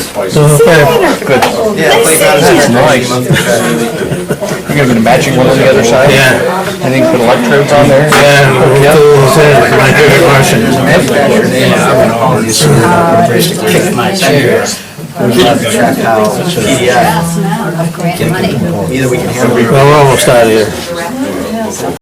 Good. Yeah, playground is Nice. You're gonna be matching one on the other side? Yeah. I think put electrodes on there? Yeah. My favorite question. Kick my chair. Track how PDF, either we can handle it. Well, we're almost out of here.